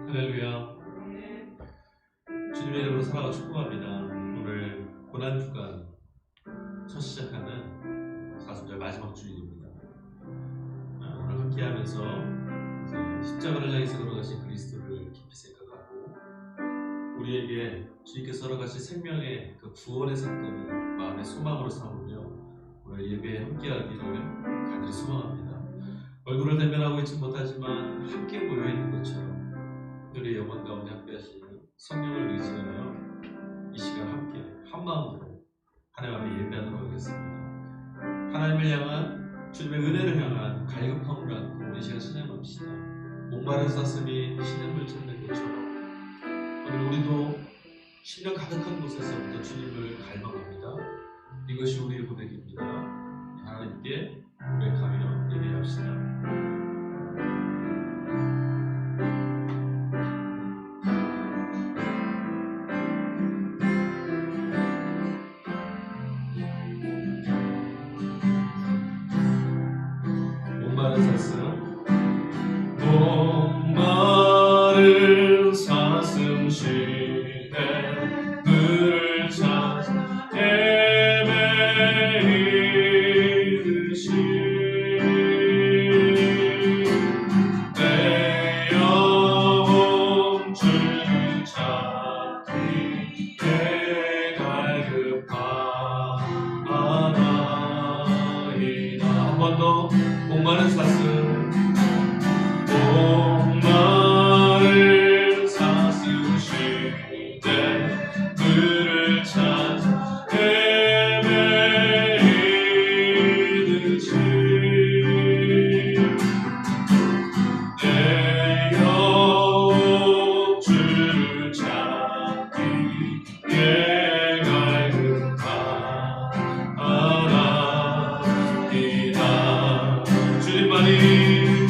할렐루야. 주님의 이름으로 살아가 축복합니다. 오늘 고난주간 첫 시작하는 40절 마지막 주일입니다. 오늘 함께하면서 십자가를 향해서 걸어가신 그리스도를 깊이 생각하고 우리에게 주님께서 걸어가신 생명의 그 구원의 사건을 마음의 소망으로 삼으며 오늘 예배에 함께하기를 간절히 소망합니다. 얼굴을 대면하고 있지 못하지만 함께 모여있는 것처럼 우리의 영혼 가운데 함께 하시는 성령을 의지하여 이 시간 함께 한마음으로 하나님 앞에 예배하도록 하겠습니다. 하나님을 향한 주님의 은혜를 향한 갈급함을 안고 우리 시간 찬양합시다. 목마른 사슴이 신음을 찾는 것처럼 오늘 우리도 심령 가득한 곳에서부터 주님을 갈망합니다. 이것이 우리의 고백입니다. 하나님께 고백하며 예배합시다. 목마른 사슴 시대 그를 찾아 헤매이듯이 내 영혼 주를 찾기에 갈급하나이다. 한 번 더 목마른 사슴 목마른 사슴 시대 그를 찾아 헤매이듯이 내 영혼 주를 찾기에 갈급하나이다. 주님만이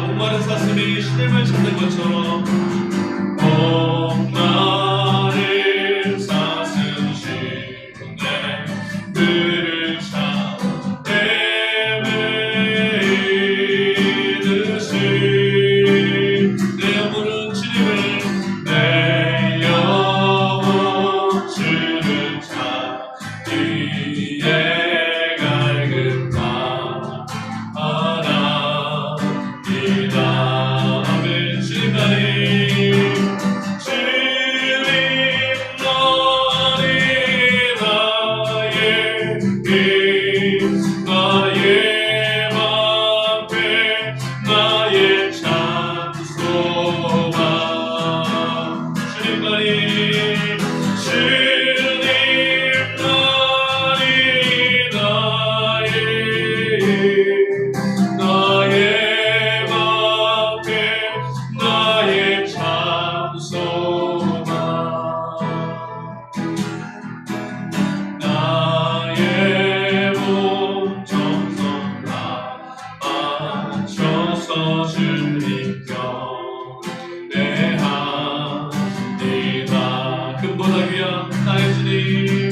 목마른 사슴이 신음을 찾는 것처럼 목마른 사슴 시대 그를 찾아 헤매이듯이 내 영혼은 주님을 내 영혼 주를 찾기에 주님 나의 주님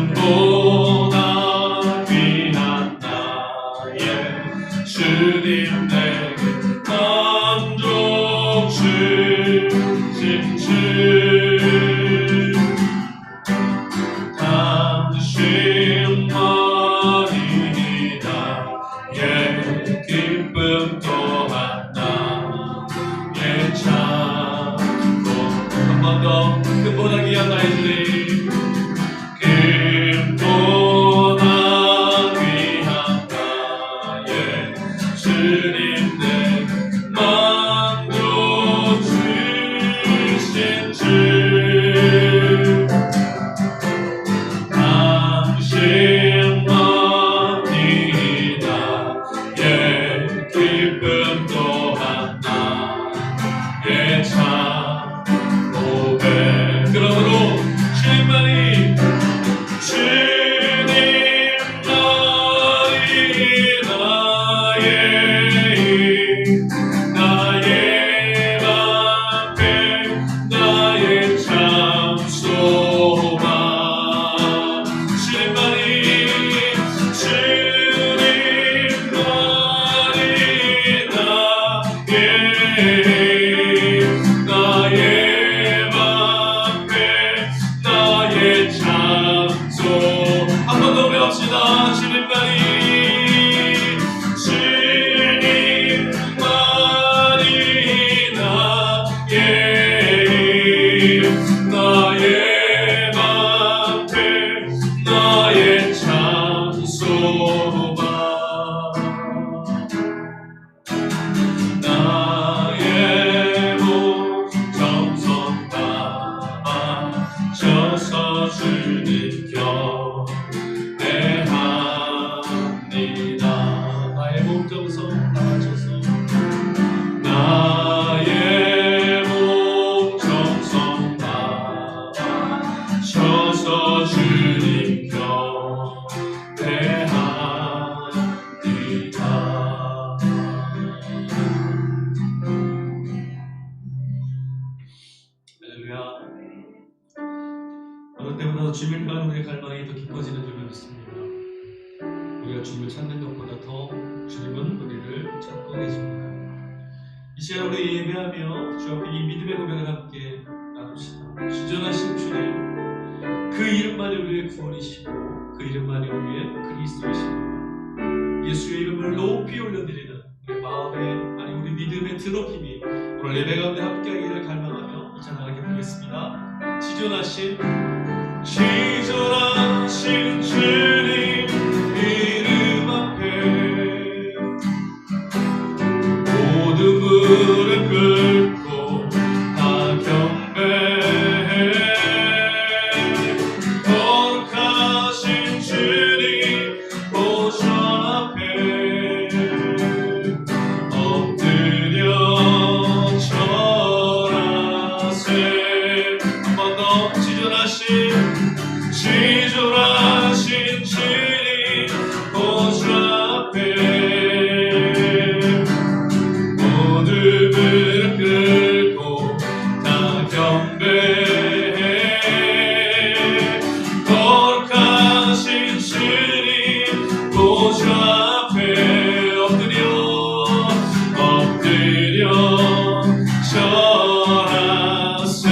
금보다 귀한 나의 주님 내게 만족 주신 주 당신만이 나의 기쁨 또한 나의 참고 한 번 더 금보다 귀한 나의 주님 금보다 귀한 나의 주님 내게 만족 주신 주 당신만이 나의 기쁨 또한 나의 참 고백 그러므로 주님만이 나의 방패 나의 참 소망 나의 방패 나의 참소 한 번 더 배웁시다. 주님만이 나의 방패 나의 참소만 나의 목 정성 다하셔서 주님 경배합니다. 나의 목 정성 다하셔서 나의 목 정성 다하셔서 주님 경배합니다. 할렐루야. 어느 때보다 주님을 향한 우리의 갈망이 더 깊어지는 줄 믿습니다. 우리가 주님을 찾는 것보다 더 주님은 우리를 찾고 계십니다. 이 시간 우리 예배하며 주 앞에 이 믿음의 고백을 함께 나눕시다. 주전하신 주님, 그 이름만이 우리의 구원이시고 그 이름만이 우리의 그리스도이십니다. 예수의 이름을 높이 올려드리는 우리 마음의 아니 우리 믿음의 드높임이 오늘 예배 가운데 함께하기를 갈망하며 이 찬양 함께 부르겠습니다. 지존하신 주님 이름 앞에 모두 무릎 꿇고 다 경배해. 거룩하신 주님 보좌 앞에 엎드려 절하세. 한 번 더 지존하신 주님 보좌 앞에 모두 무릎 꿇고 다 경배해. 거룩하신 주님 보좌 앞에 엎드려 절하세.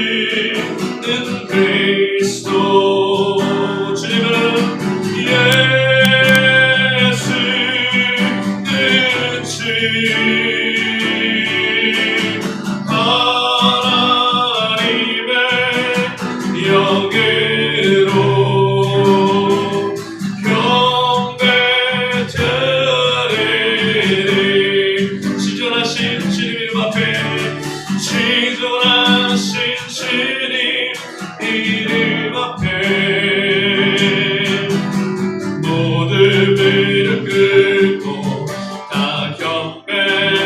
예수는 그리스도 주님은 예수는 주 하나님의 영으로 경배드리리. 지존하신 주님 이름 앞에 지존하신 주님 이름 앞에 모두 무릎 꿇고 다 경배해.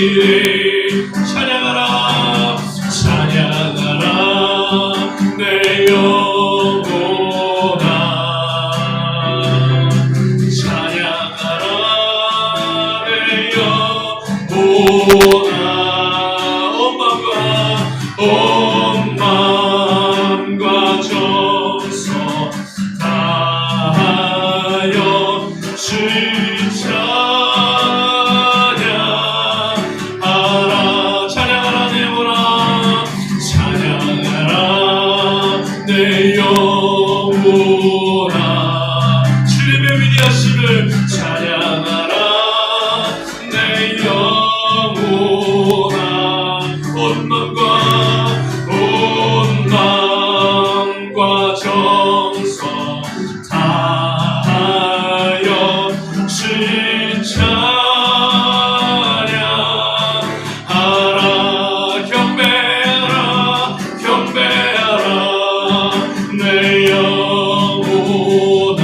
이래 찬양하라 찬양하라 내 영혼아 찬양하라 내 영혼아 온 마음과 정성 다하여 주 찬양하라 찬양하라 내 영혼아 찬양하라 내 영혼아 주님의 위대하심을 찬양하라 내 영혼아 온 마음과 정성 다하여 주 찬양하라 경배하라 내 영혼아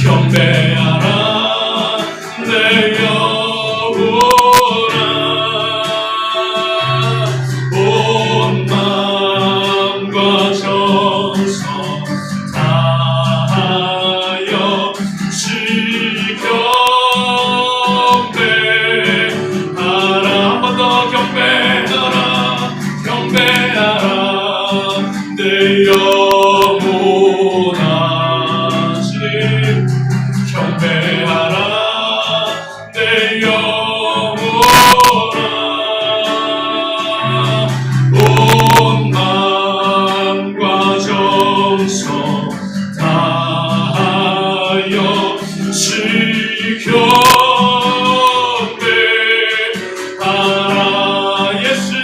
경배하라 내 영혼아 온 마음과 정성 다하여 주 경배하라 한 번 더 경배하라 내 영혼아 주님 경배하라 내 영혼아 온 마음과 정성 다하여 주 경배하라 예수는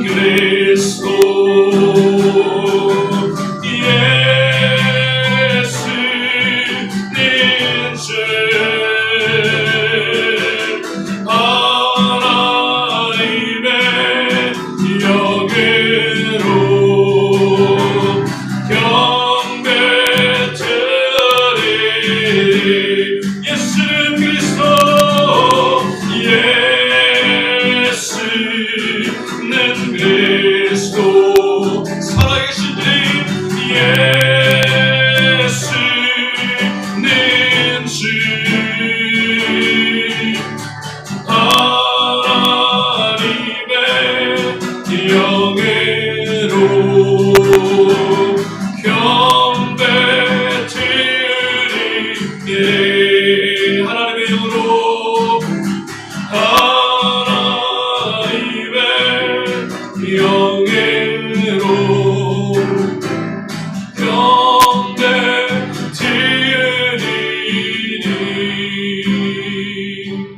그리스도 예수는 주 하나님의 영예로 경배드리 예수는 그리스도 예수는 그리스도 살아계신 주님 예수는 주 하나님의 영예로 경배드리게 하나님의 영으로 하나님의 영예로 경배드리니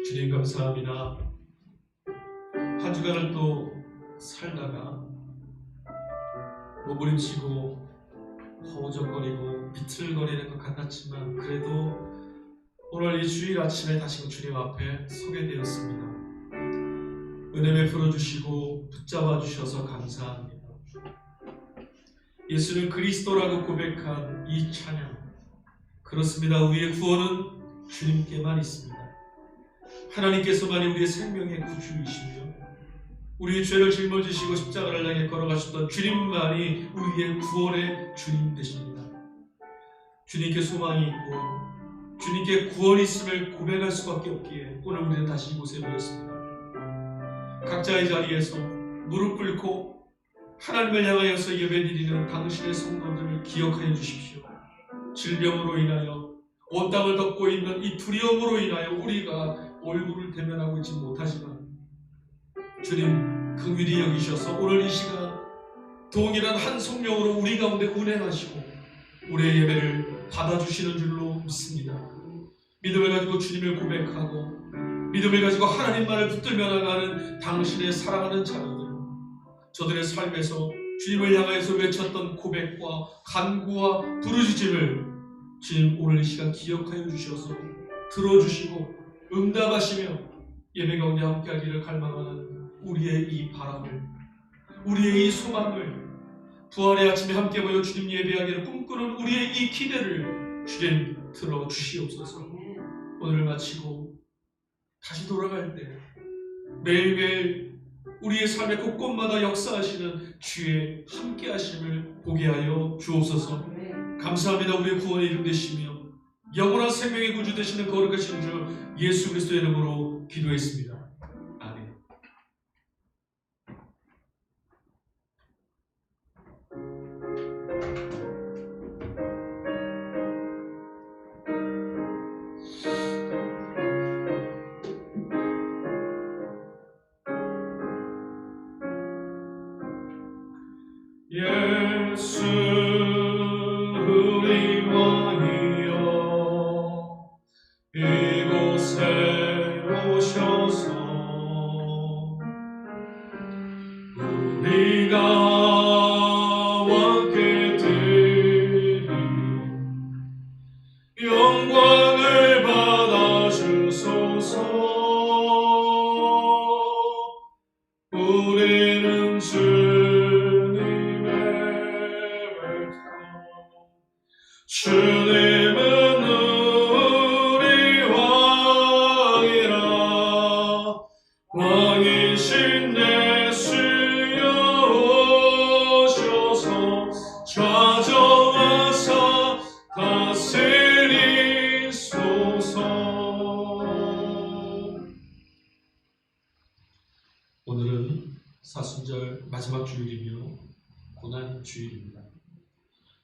주님 감사합니다. 한 주간을 또 살다가 몸부림치고 허우적거리고 비틀거리는 것 같았지만 그래도 오늘 이 주일 아침에 다시 주님 앞에 서게 되었습니다. 은혜 베풀어 주시고 붙잡아 주셔서 감사합니다. 예수는 그리스도라고 고백한 이 찬양, 그렇습니다. 우리의 구원은 주님께만 있습니다. 하나님께서만이 우리의 생명의 구주이시며 우리의 죄를 짊어지시고 십자가를 향해 걸어가셨던 주님만이 우리의 구원의 주님 되십니다. 주님께 소망이 있고 주님께 구원이 있음을 고백할 수밖에 없기에 오늘 우리는 다시 이곳에 모였습니다. 각자의 자리에서 무릎 꿇고 하나님을 향하여서 예배드리는 당신의 성도들을 기억하여 주십시오. 질병으로 인하여 온 땅을 덮고 있는 이 두려움으로 인하여 우리가 얼굴을 대면하고 있지 못하지만 주님 긍휼히 여기셔서 오늘 이 시간 동일한 한 성령으로 우리 가운데 운행하시고 우리의 예배를 받아주시는 줄로 믿습니다. 믿음을 가지고 주님을 고백하고 믿음을 가지고 하나님만을 붙들며 나가는 당신의 사랑하는 자녀들, 저들의 삶에서 주님을 향하여서 외쳤던 고백과 간구와 부르짖음을 주님 오늘 이 시간 기억하여 주셔서 들어주시고 응답하시며 예배 가운데 함께하기를 갈망하는 우리의 이 바람을, 우리의 이 소망을, 부활의 아침에 함께 모여 주님 예배하기를 꿈꾸는 우리의 이 기대를 주님 들어 주시옵소서. 오늘을 마치고 다시 돌아갈 때 매일매일 우리의 삶의 곳곳마다 역사하시는 주의 함께하심을 보게 하여 주옵소서. 감사합니다. 우리의 구원의 이름 되시며 영원한 생명의 구주 되시는 거룩하신 주 예수 그리스도의 이름으로 기도했습니다. 아멘. 예수 우리 왕이여 이곳에 오셔서 우리가 왕께 드리는 영광을 받아주소서. 우리는 주님의 백성, 주님은 우리 왕이라. 왕이신 예수여 오셔서 찾아와서 다스리소서. 오늘은 사순절 마지막 주일이며 고난 주일입니다.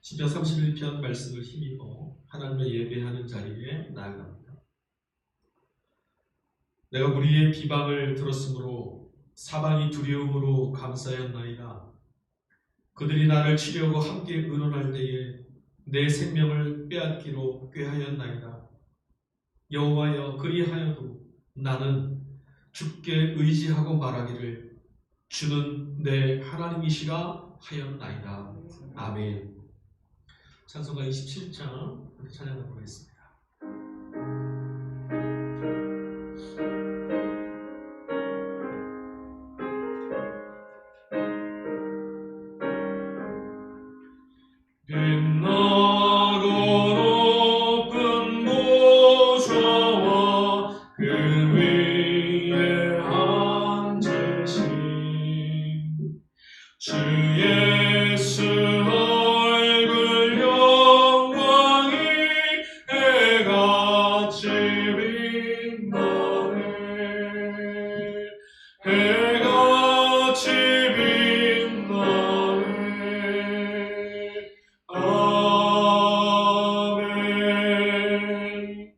시편 31편 말씀을 힘입어 하나님을 예배하는 자리에 나아갑니다. 내가 무리의 비방을 들었으므로 사방이 두려움으로 감싸였나이다. 그들이 나를 치려고 함께 의논할 때에 내 생명을 빼앗기로 꾀하였나이다. 여호와여, 그리하여도 나는 주께 의지하고 말하기를 주는 내 하나님이시라 하였나이다. 아멘. 찬송가 27장 찬양해 보겠습니다. 빛나고 높은 보좌와 그 위에 앉으신 주 예수 얼굴 영광이 해같이 빛나네. 해같이 빛나네. 아멘.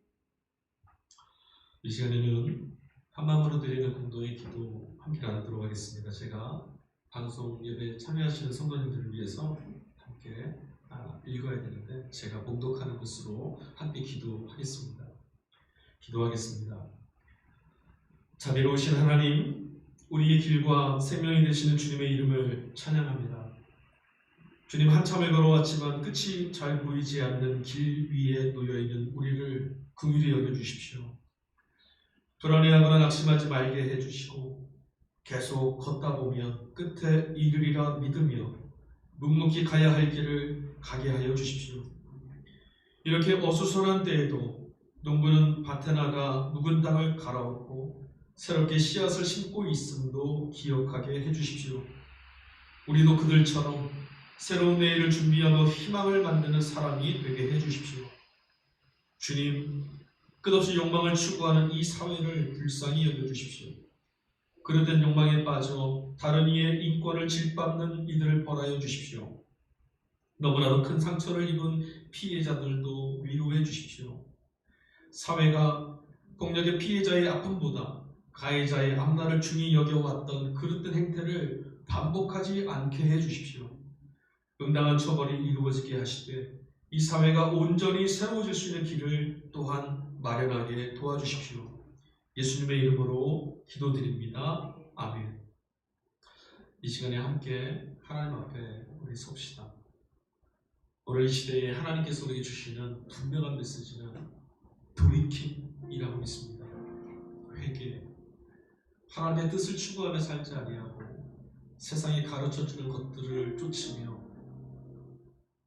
이 시간에는 한마음으로 드리는 공동의 기도 함께 나누도록 하겠습니다. 제가 방송 예배에 참여하시는 성도님들을 위해서 함께 읽어야 되는데 제가 봉독하는 것으로 함께 기도하겠습니다. 기도하겠습니다. 자비로우신 하나님, 우리의 길과 생명이 되시는 주님의 이름을 찬양합니다. 주님, 한참을 걸어왔지만 끝이 잘 보이지 않는 길 위에 놓여있는 우리를 긍휼히 여겨주십시오. 불안해하거나 낙심하지 말게 해주시고 계속 걷다 보면 끝에 이르리라 믿으며 묵묵히 가야 할 길을 가게 하여 주십시오. 이렇게 어수선한 때에도 농부는 밭에 나가 묵은 땅을 갈아엎고 새롭게 씨앗을 심고 있음도 기억하게 해주십시오. 우리도 그들처럼 새로운 내일을 준비하며 희망을 만드는 사람이 되게 해주십시오. 주님, 끝없이 욕망을 추구하는 이 사회를 불쌍히 여겨주십시오. 그릇된 욕망에 빠져 다른 이의 인권을 짓밟는 이들을 벌하여 주십시오. 너무나도 큰 상처를 입은 피해자들도 위로해 주십시오. 사회가 폭력의 피해자의 아픔보다 가해자의 앞날을 중히 여겨왔던 그릇된 행태를 반복하지 않게 해 주십시오. 응당한 처벌이 이루어지게 하시되 이 사회가 온전히 새로워질 수 있는 길을 또한 마련하게 도와주십시오. 예수님의 이름으로 기도드립니다. 아멘. 이 시간에 함께 하나님 앞에 우리 섭시다. 오늘 이 시대에 하나님께서 우리에게 주시는 분명한 메시지는 돌이킴이라고 믿습니다. 회개, 하나님의 뜻을 추구하며 살지 아니하고 세상이 가르쳐주는 것들을 쫓으며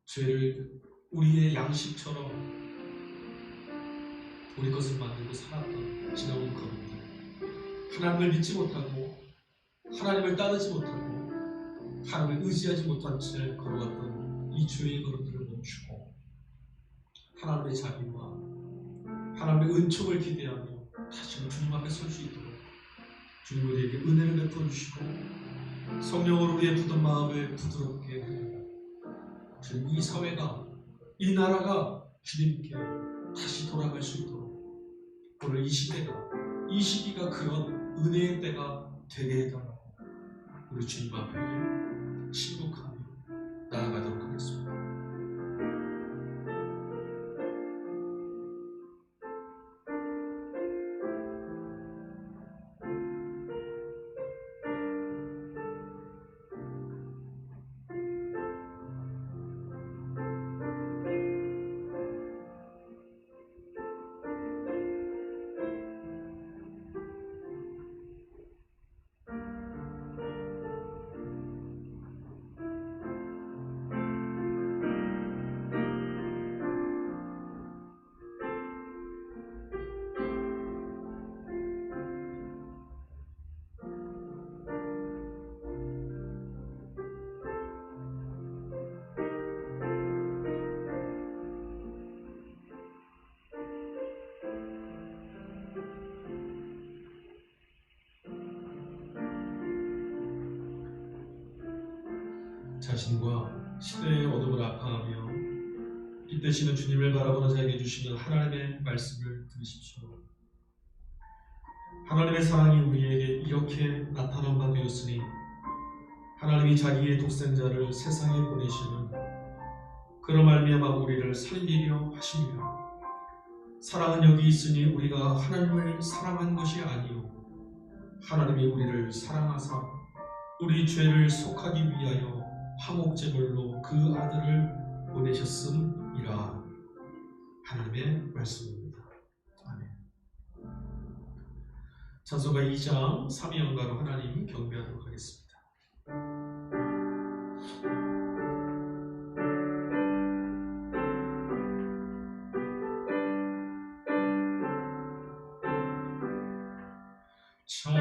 죄를 우리의 양식처럼 우리 것을 만들고 살았던 지나온 걸음들, 하나님을 믿지 못하고 하나님을 따르지 못하고 하나님을 의지하지 못한 채 걸어갔던 이 죄의 걸음들을 멈추고 하나님의 자비와 하나님의 은총을 기대하며 다시금 주님 앞에 설 수 있도록 주님 우리에게 은혜를 베풀어 주시고 성령으로 우리의 굳은 마음을 부드럽게 하옵니다. 주님, 이 사회가, 이 나라가 주님께 다시 돌아갈 수 있도록 오늘 이 시대가, 이 시기가 그런 은혜의 때가 되게 해달라고 우리 주님 앞에 신곡하며 나아가도록 하겠습니다. 자신과 시대의 어둠을 아파하며 빛되시는 주님을 바라보는 자에게 주시는 하나님의 말씀을 들으십시오. 하나님의 사랑이 우리에게 이렇게 나타난 바 되었으니 하나님이 자기의 독생자를 세상에 보내시는 그로 말미암아 우리를 살리려 하십니다. 사랑은 여기 있으니 우리가 하나님을 사랑한 것이 아니요 하나님이 우리를 사랑하사 우리 죄를 속하기 위하여 화목제물로 그 아들을 보내셨음이라. 하나님의 말씀입니다. 아멘. 찬송가 2장 3위 연가로 하나님 경배하도록 하겠습니다.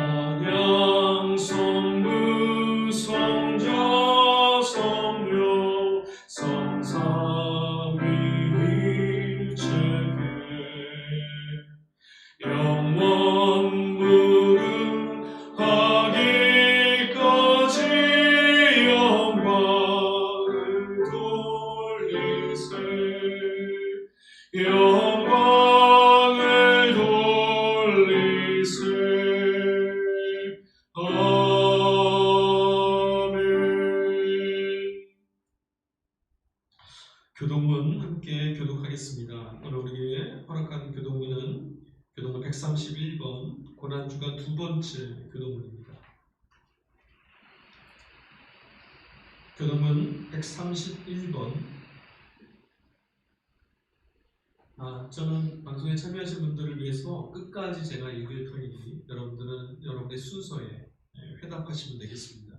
찬양 성부 성자 성령 성삼위일체계 영원 무궁하기까지 영광을 돌리세 영광을 돌리세. 교동문 함께 교독하겠습니다. 오늘 우리에게 허락한 교동문은 교동문 131번 고난주간 두 번째 교동문입니다. 교동문 131번. 저는 방송에 참여하신 분들을 위해서 끝까지 제가 읽을 터이니 여러분들은 여러분의 순서에 회답하시면 되겠습니다.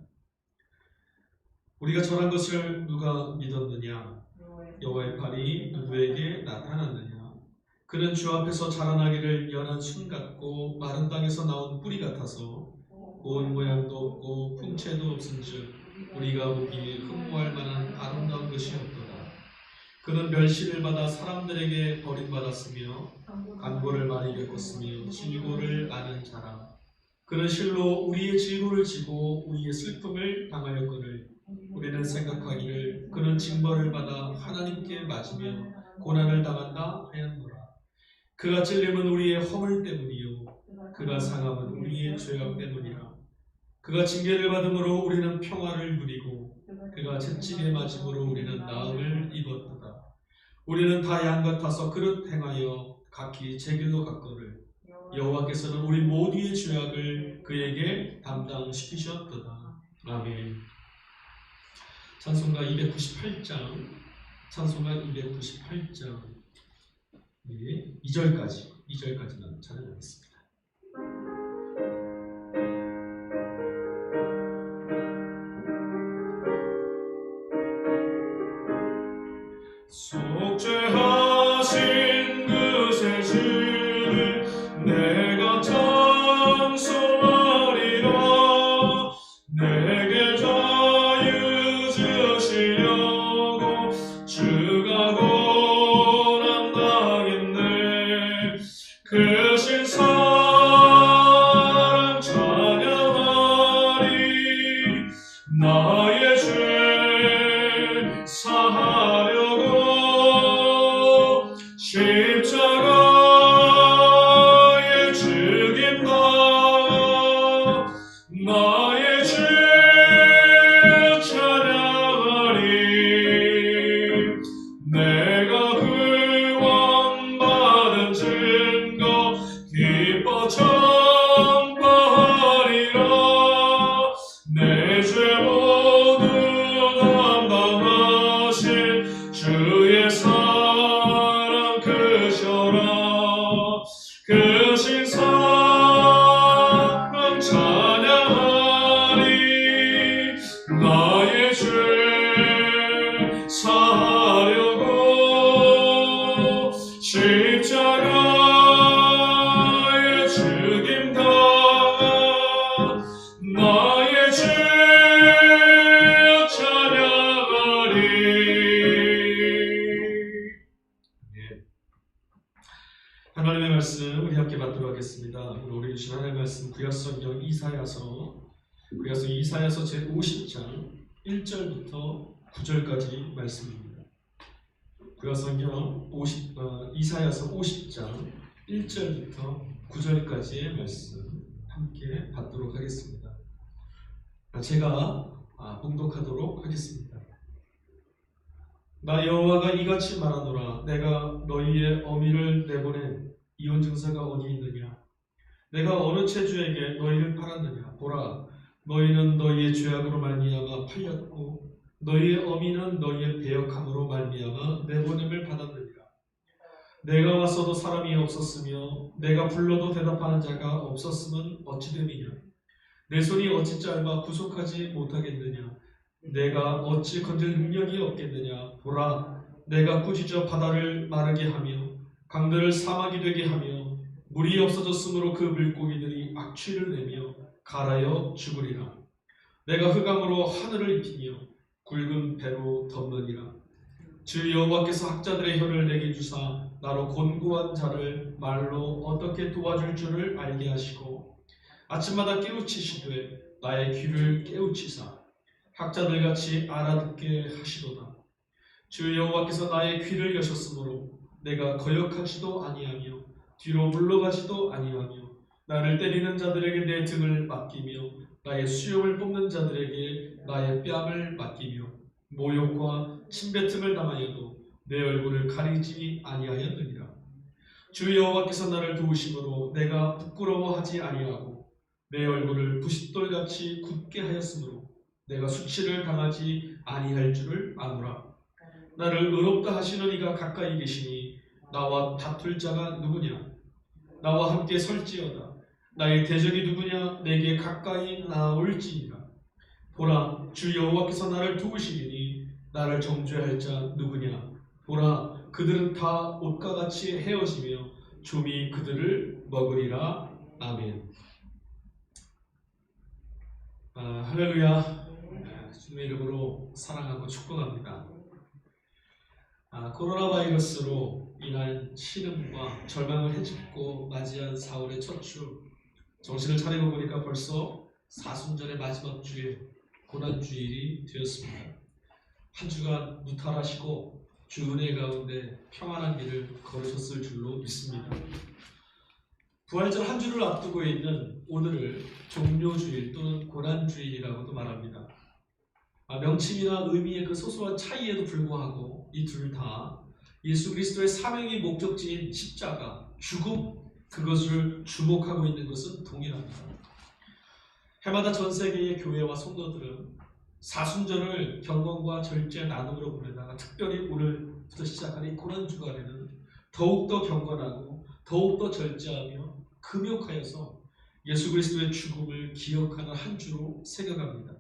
우리가 전한 것을 누가 믿었느냐? 여호와의 팔이 누구에게 나타났느냐? 그는 주 앞에서 자라나기를 연한 순 같고 마른 땅에서 나온 뿌리 같아서 고운 모양도 없고 풍채도 없은즉 우리가 보기에 흠모할 만한 아름다운 것이 없도다. 그는 멸시를 받아 사람들에게 버림받았으며 간고를 많이 겪었으며 질고를 아는 자라. 그는 실로 우리의 질고를 지고 우리의 슬픔을 당하였거늘 우리는 생각하기를 그는 징벌을 받아 하나님께 맞으며 고난을 당한다 하였노라. 그가 찔림은 우리의 허물 때문이요 그가 상함은 우리의 죄악 때문이라. 그가 징계를 받음으로 우리는 평화를 누리고 그가 채찍에 맞음으로 우리는 나음을 입었도다. 우리는 다 양 같아서 그릇 행하여 각기 제 길로 갔거늘 여호와께서는 우리 모두의 죄악을 그에게 담당시키셨도다. 아멘. 찬송가 298장, 찬송가 298장 2절까지만 찬양하겠습니다. 속죄하신 그 새 주를 내가 찬송하리라. 내게 자유 주시려고 주가 고난당했네. 그 신사랑 찬양하리. 나의 죄 사하려고 십자가에 죽임 당하 나의 죄 찬양하리. 내가 구원받은 증거 기뻐 전파하리라. 내 죄 모두 담당하신 주의 사랑 크셔라. 그 신사랑 찬양하리. 나의 죄 사하려고 십자가에 죽임 당하 나의 죄 찬양하리. 하나님의 말씀 우리 함께 받도록 하겠습니다. 우리 주신 하나님의 말씀 구약성경 이사야서 제50장 1절부터 9절까지 말씀입니다. 구약성경 이사야서 50장 1절부터 9절까지의 말씀 함께 받도록 하겠습니다. 제가 봉독하도록 하겠습니다. 나 여호와가 이같이 말하노라. 내가 너희의 어미를 내보낸 이혼 증서가 어디 있느냐? 내가 어느 체주에게 너희를 팔았느냐? 보라, 너희는 너희의 죄악으로 말미암아 팔렸고 너희의 어미는 너희의 배역함으로 말미암아 내보냄을 받았느니라. 내가 왔어도 사람이 없었으며 내가 불러도 대답하는 자가 없었음은 어찌 됨이냐? 내 손이 어찌 짧아 구속하지 못하겠느냐? 내가 어찌 건질 능력이 없겠느냐? 보라, 내가 꾸짖어 바다를 마르게 하며 강들을 사막이 되게 하며 물이 없어졌으므로 그 물고기들이 악취를 내며 갈아여 죽으리라. 내가 흑암으로 하늘을 입히며 굵은 배로 덮느니라. 주 여호와께서 학자들의 혀를 내게 주사 나로 곤고한 자를 말로 어떻게 도와줄 줄을 알게 하시고 아침마다 깨우치시되 나의 귀를 깨우치사 학자들같이 알아듣게 하시도다. 주 여호와께서 나의 귀를 여셨으므로 내가 거역하지도 아니하며 뒤로 물러가지도 아니하며 나를 때리는 자들에게 내 등을 맡기며 나의 수염을 뽑는 자들에게 나의 뺨을 맡기며 모욕과 침뱉음을 당하여도 내 얼굴을 가리지 아니하였느니라. 주 여호와께서 나를 도우심으로 내가 부끄러워하지 아니하고 내 얼굴을 부싯돌같이 굳게 하였으므로 내가 수치를 당하지 아니할 줄을 아노라. 나를 의롭다 하시는 이가 가까이 계시니 나와 다툴 자가 누구냐? 나와 함께 설지어다. 나의 대적이 누구냐? 내게 가까이 나올지니라. 보라, 주 여호와께서 나를 도우시리니 나를 정죄할 자 누구냐? 보라, 그들은 다 옷과 같이 헤어지며 좀이 그들을 먹으리라. 아멘. 할렐루야. 주님의 이름으로 사랑하고 축복합니다. 코로나 바이러스로 인한 신음과 절망을 헤집고 맞이한 4월의 첫 주, 정신을 차리고 보니까 벌써 사순절의 마지막 주일, 고난주일이 되었습니다. 한 주간 무탈하시고 주 은혜 가운데 평안한 길을 걸으셨을 줄로 믿습니다. 부활절 한 주를 앞두고 있는 오늘을 종료주일 또는 고난주일이라고도 말합니다. 명칭이나 의미의 그 소소한 차이에도 불구하고 이 둘 다 예수 그리스도의 사명의 목적지인 십자가, 죽음, 그것을 주목하고 있는 것은 동일합니다. 해마다 전 세계의 교회와 성도들은 사순절을 경건과 절제 나눔으로 보내다가 특별히 오늘부터 시작하는 이 고난주간에는 더욱더 경건하고 더욱더 절제하며 금욕하여서 예수 그리스도의 죽음을 기억하는 한 주로 새겨갑니다.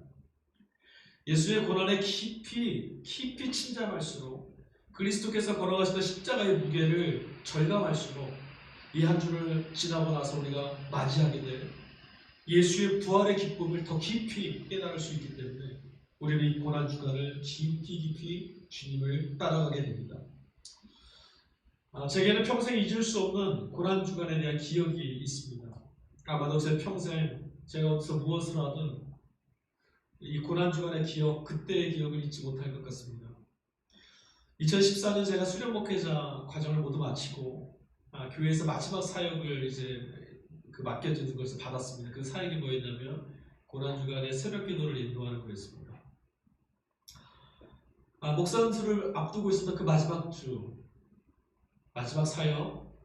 예수의 고난에 깊이 침잠할수록 그리스도께서 걸어가시던 십자가의 무게를 절감할수록 이 한 주를 지나고 나서 우리가 맞이하게 될 예수의 부활의 기쁨을 더 깊이 깨달을 수 있기 때문에 우리는 이 고난주간을 깊이 주님을 따라가게 됩니다. 제게는 평생 잊을 수 없는 고난주간에 대한 기억이 있습니다. 아마도 제 평생 제가 어디서 무엇을 하든 이 고난주간의 기억, 그때의 기억을 잊지 못할 것 같습니다. 2014년 제가 수련 목회자 과정을 모두 마치고 교회에서 마지막 사역을 이제 맡겨지는 것을 받았습니다. 그 사역이 뭐였냐면 고난주간에 새벽기도를 인도하는 거였습니다. 목사 은수를 앞두고 있었던 그 마지막 주, 마지막 사역,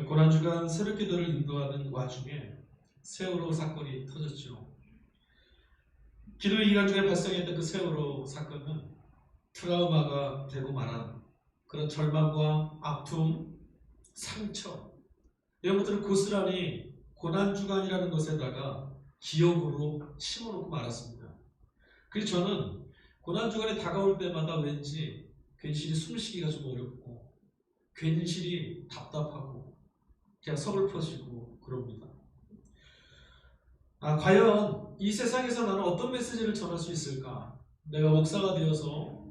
고난주간 새벽기도를 인도하는 와중에 세월호 사건이 터졌죠. 기도의 기간 중에 발생했던 그 세월호 사건은 트라우마가 되고 말한 그런 절망과 아픔, 상처 이런 것들을 고스란히 고난주간이라는 것에다가 기억으로 심어놓고 말았습니다. 그래서 저는 고난주간이 다가올 때마다 왠지 괜시리 숨쉬기가 좀 어렵고 괜시리 답답하고 그냥 서글퍼지고 그럽니다. 과연 이 세상에서 나는 어떤 메시지를 전할 수 있을까? 내가 목사가 되어서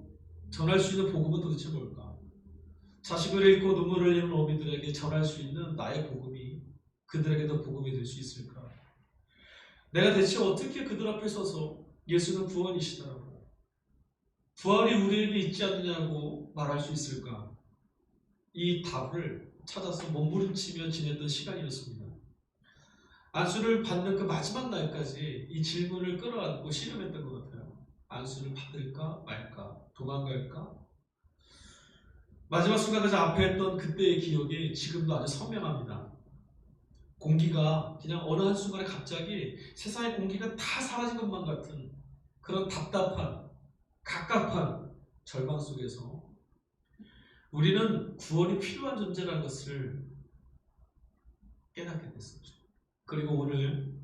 전할 수 있는 복음은 도대체 뭘까? 자식을 잃고 눈물을 흘리는 어미들에게 전할 수 있는 나의 복음이 그들에게도 복음이 될 수 있을까? 내가 대체 어떻게 그들 앞에 서서 예수는 구원이시다라고 부활이 우리에게 있지 않느냐고 말할 수 있을까? 이 답을 찾아서 몸부림치며 지냈던 시간이었습니다. 안수를 받는 그 마지막 날까지 이 질문을 끌어안고 씨름했던 것 같아요. 안수를 받을까 말까? 도망갈까? 마지막 순간까지 앞에 했던 그때의 기억이 지금도 아주 선명합니다. 공기가 그냥 어느 한순간에 갑자기 세상의 공기가 다 사라진 것만 같은 그런 답답한, 갑갑한 절망 속에서 우리는 구원이 필요한 존재라는 것을 깨닫게 됐었죠. 그리고 오늘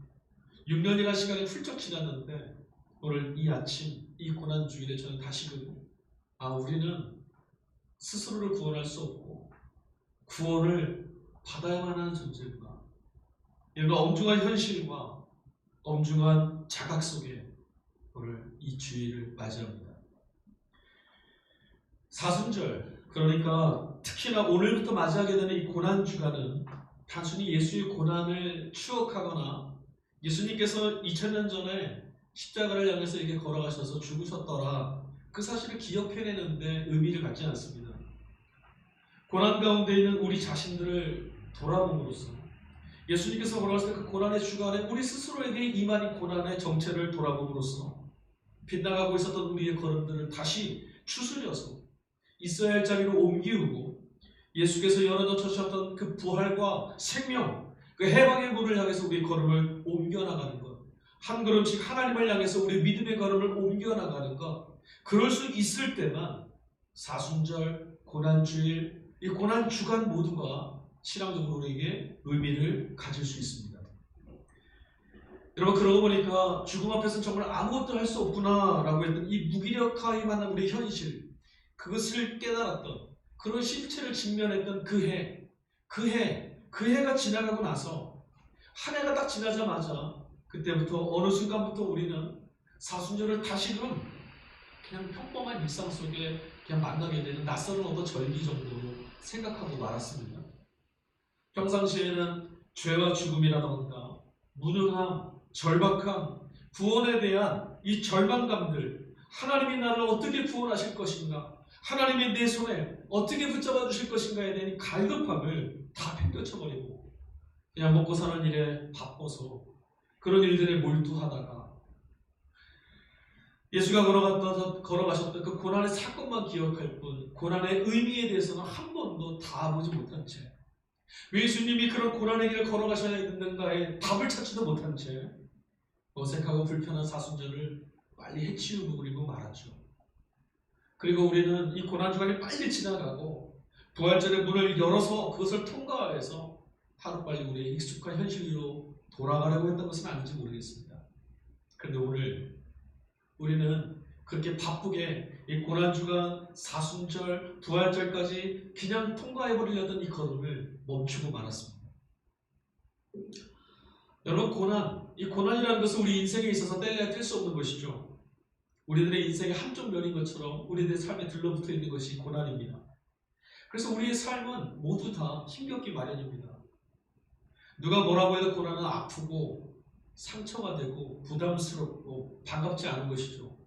6년이라는 시간이 훌쩍 지났는데 오늘 이 아침, 이 고난주일에 저는 다시금 우리는 스스로를 구원할 수 없고 구원을 받아야만 하는 존재구나. 이런 엄중한 현실과 엄중한 자각 속에 오늘 이 주일을 맞이합니다. 사순절, 그러니까 특히나 오늘부터 맞이하게 되는 이 고난주간은 단순히 예수의 고난을 추억하거나 예수님께서 2000년 전에 십자가를 향해서 이렇게 걸어가셔서 죽으셨더라 그 사실을 기억해내는데 의미를 갖지 않습니다. 고난 가운데 있는 우리 자신들을 돌아봄으로써 예수님께서 걸어갔을 때 그 고난의 주간에 우리 스스로에게 임한 이 고난의 정체를 돌아봄으로써 빗나가고 있었던 우리의 걸음들을 다시 추스려서 있어야 할 자리로 옮기우고 예수께서 열어져 주셨던 그 부활과 생명, 그 해방의 문을 향해서 우리의 걸음을 옮겨나가는 것, 한 걸음씩 하나님을 향해서 우리의 믿음의 걸음을 옮겨나가는 것, 그럴 수 있을 때만 사순절, 고난주일, 이 고난주간 모두가 신앙적으로 우리에게 의미를 가질 수 있습니다. 여러분, 그러고 보니까 죽음 앞에서는 정말 아무것도 할 수 없구나 라고 했던 이 무기력하게 만난 우리의 현실, 그것을 깨달았던 그런 실체를 직면했던 그 해가 지나가고 나서 한 해가 딱 지나자마자 그때부터 어느 순간부터 우리는 사순절을 다시금 그냥 평범한 일상 속에 그냥 만나게 되는 낯선 어떤 절기 정도로 생각하고 말았습니다. 평상시에는 죄와 죽음이라던가 무능함, 절박함, 구원에 대한 이 절망감들, 하나님이 나를 어떻게 구원하실 것인가, 하나님이 내 손에 어떻게 붙잡아 주실 것인가에 대한 갈급함을 다 팽겨쳐버리고 그냥 먹고 사는 일에 바빠서 그런 일들에 몰두하다가 예수가 걸어가셨던 그 고난의 사건만 기억할 뿐 고난의 의미에 대해서는 한 번도 다 보지 못한 채, 왜 예수님이 그런 고난의 길을 걸어가셔야 했는가에 답을 찾지도 못한 채 어색하고 불편한 사순절을 빨리 해치우고 그리고 말았죠. 그리고 우리는 이 고난주간이 빨리 지나가고 부활절의 문을 열어서 그것을 통과해서 하루빨리 우리의 익숙한 현실로 돌아가려고 했던 것은 아닌지 모르겠습니다. 그런데 오늘 우리는 그렇게 바쁘게 이 고난주간, 사순절, 부활절까지 그냥 통과해버리려던 이 걸음을 멈추고 말았습니다. 여러분, 이 고난이라는 것은 우리 인생에 있어서 뗄래야 뗄 수 없는 것이죠. 우리들의 인생의 한쪽 면인 것처럼 우리들의 삶에 들러붙어 있는 것이 고난입니다. 그래서 우리의 삶은 모두 다 힘겹기 마련입니다. 누가 뭐라고 해도 고난은 아프고 상처가 되고 부담스럽고 반갑지 않은 것이죠.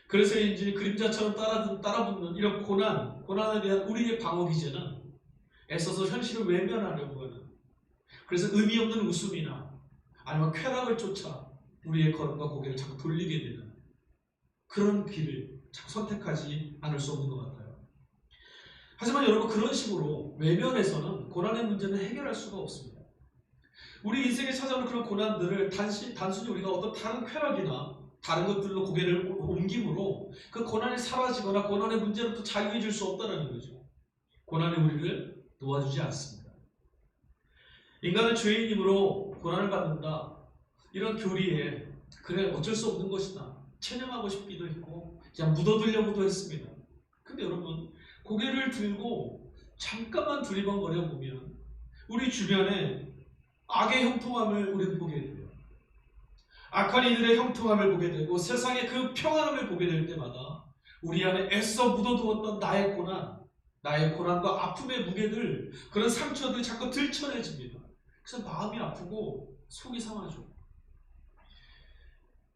그래서인지 그림자처럼 따라붙는 이런 고난에 대한 우리의 방어 기제는 애써서 현실을 외면하려고 하는, 그래서 의미 없는 웃음이나 아니면 쾌락을 쫓아 우리의 걸음과 고개를 자꾸 돌리게 되는 그런 길을 자꾸 선택하지 않을 수 없는 것 같아요. 하지만 여러분, 그런 식으로 외면해서는 고난의 문제는 해결할 수가 없습니다. 우리 인생에 찾아오는 그런 고난들을 단순히 우리가 어떤 다른 쾌락이나 다른 것들로 고개를 옮김으로 그 고난이 사라지거나 고난의 문제로부터 자유해질 수 없다는 거죠. 고난이 우리를 놓아주지 않습니다. 인간은 죄인이므로 고난을 받는다, 이런 교리에 그래 어쩔 수 없는 것이다 체념하고 싶기도 했고 그냥 묻어두려고도 했습니다. 근데 여러분, 고개를 들고 잠깐만 두리번거려 보면 우리 주변에 악의 형통함을 우리는 보게 돼요. 악한 이들의 형통함을 보게 되고 세상의 그 평안함을 보게 될 때마다 우리 안에 애써 묻어두었던 나의 고난과 아픔의 무게들, 그런 상처들이 자꾸 들춰내집니다. 그래서 마음이 아프고 속이 상하죠.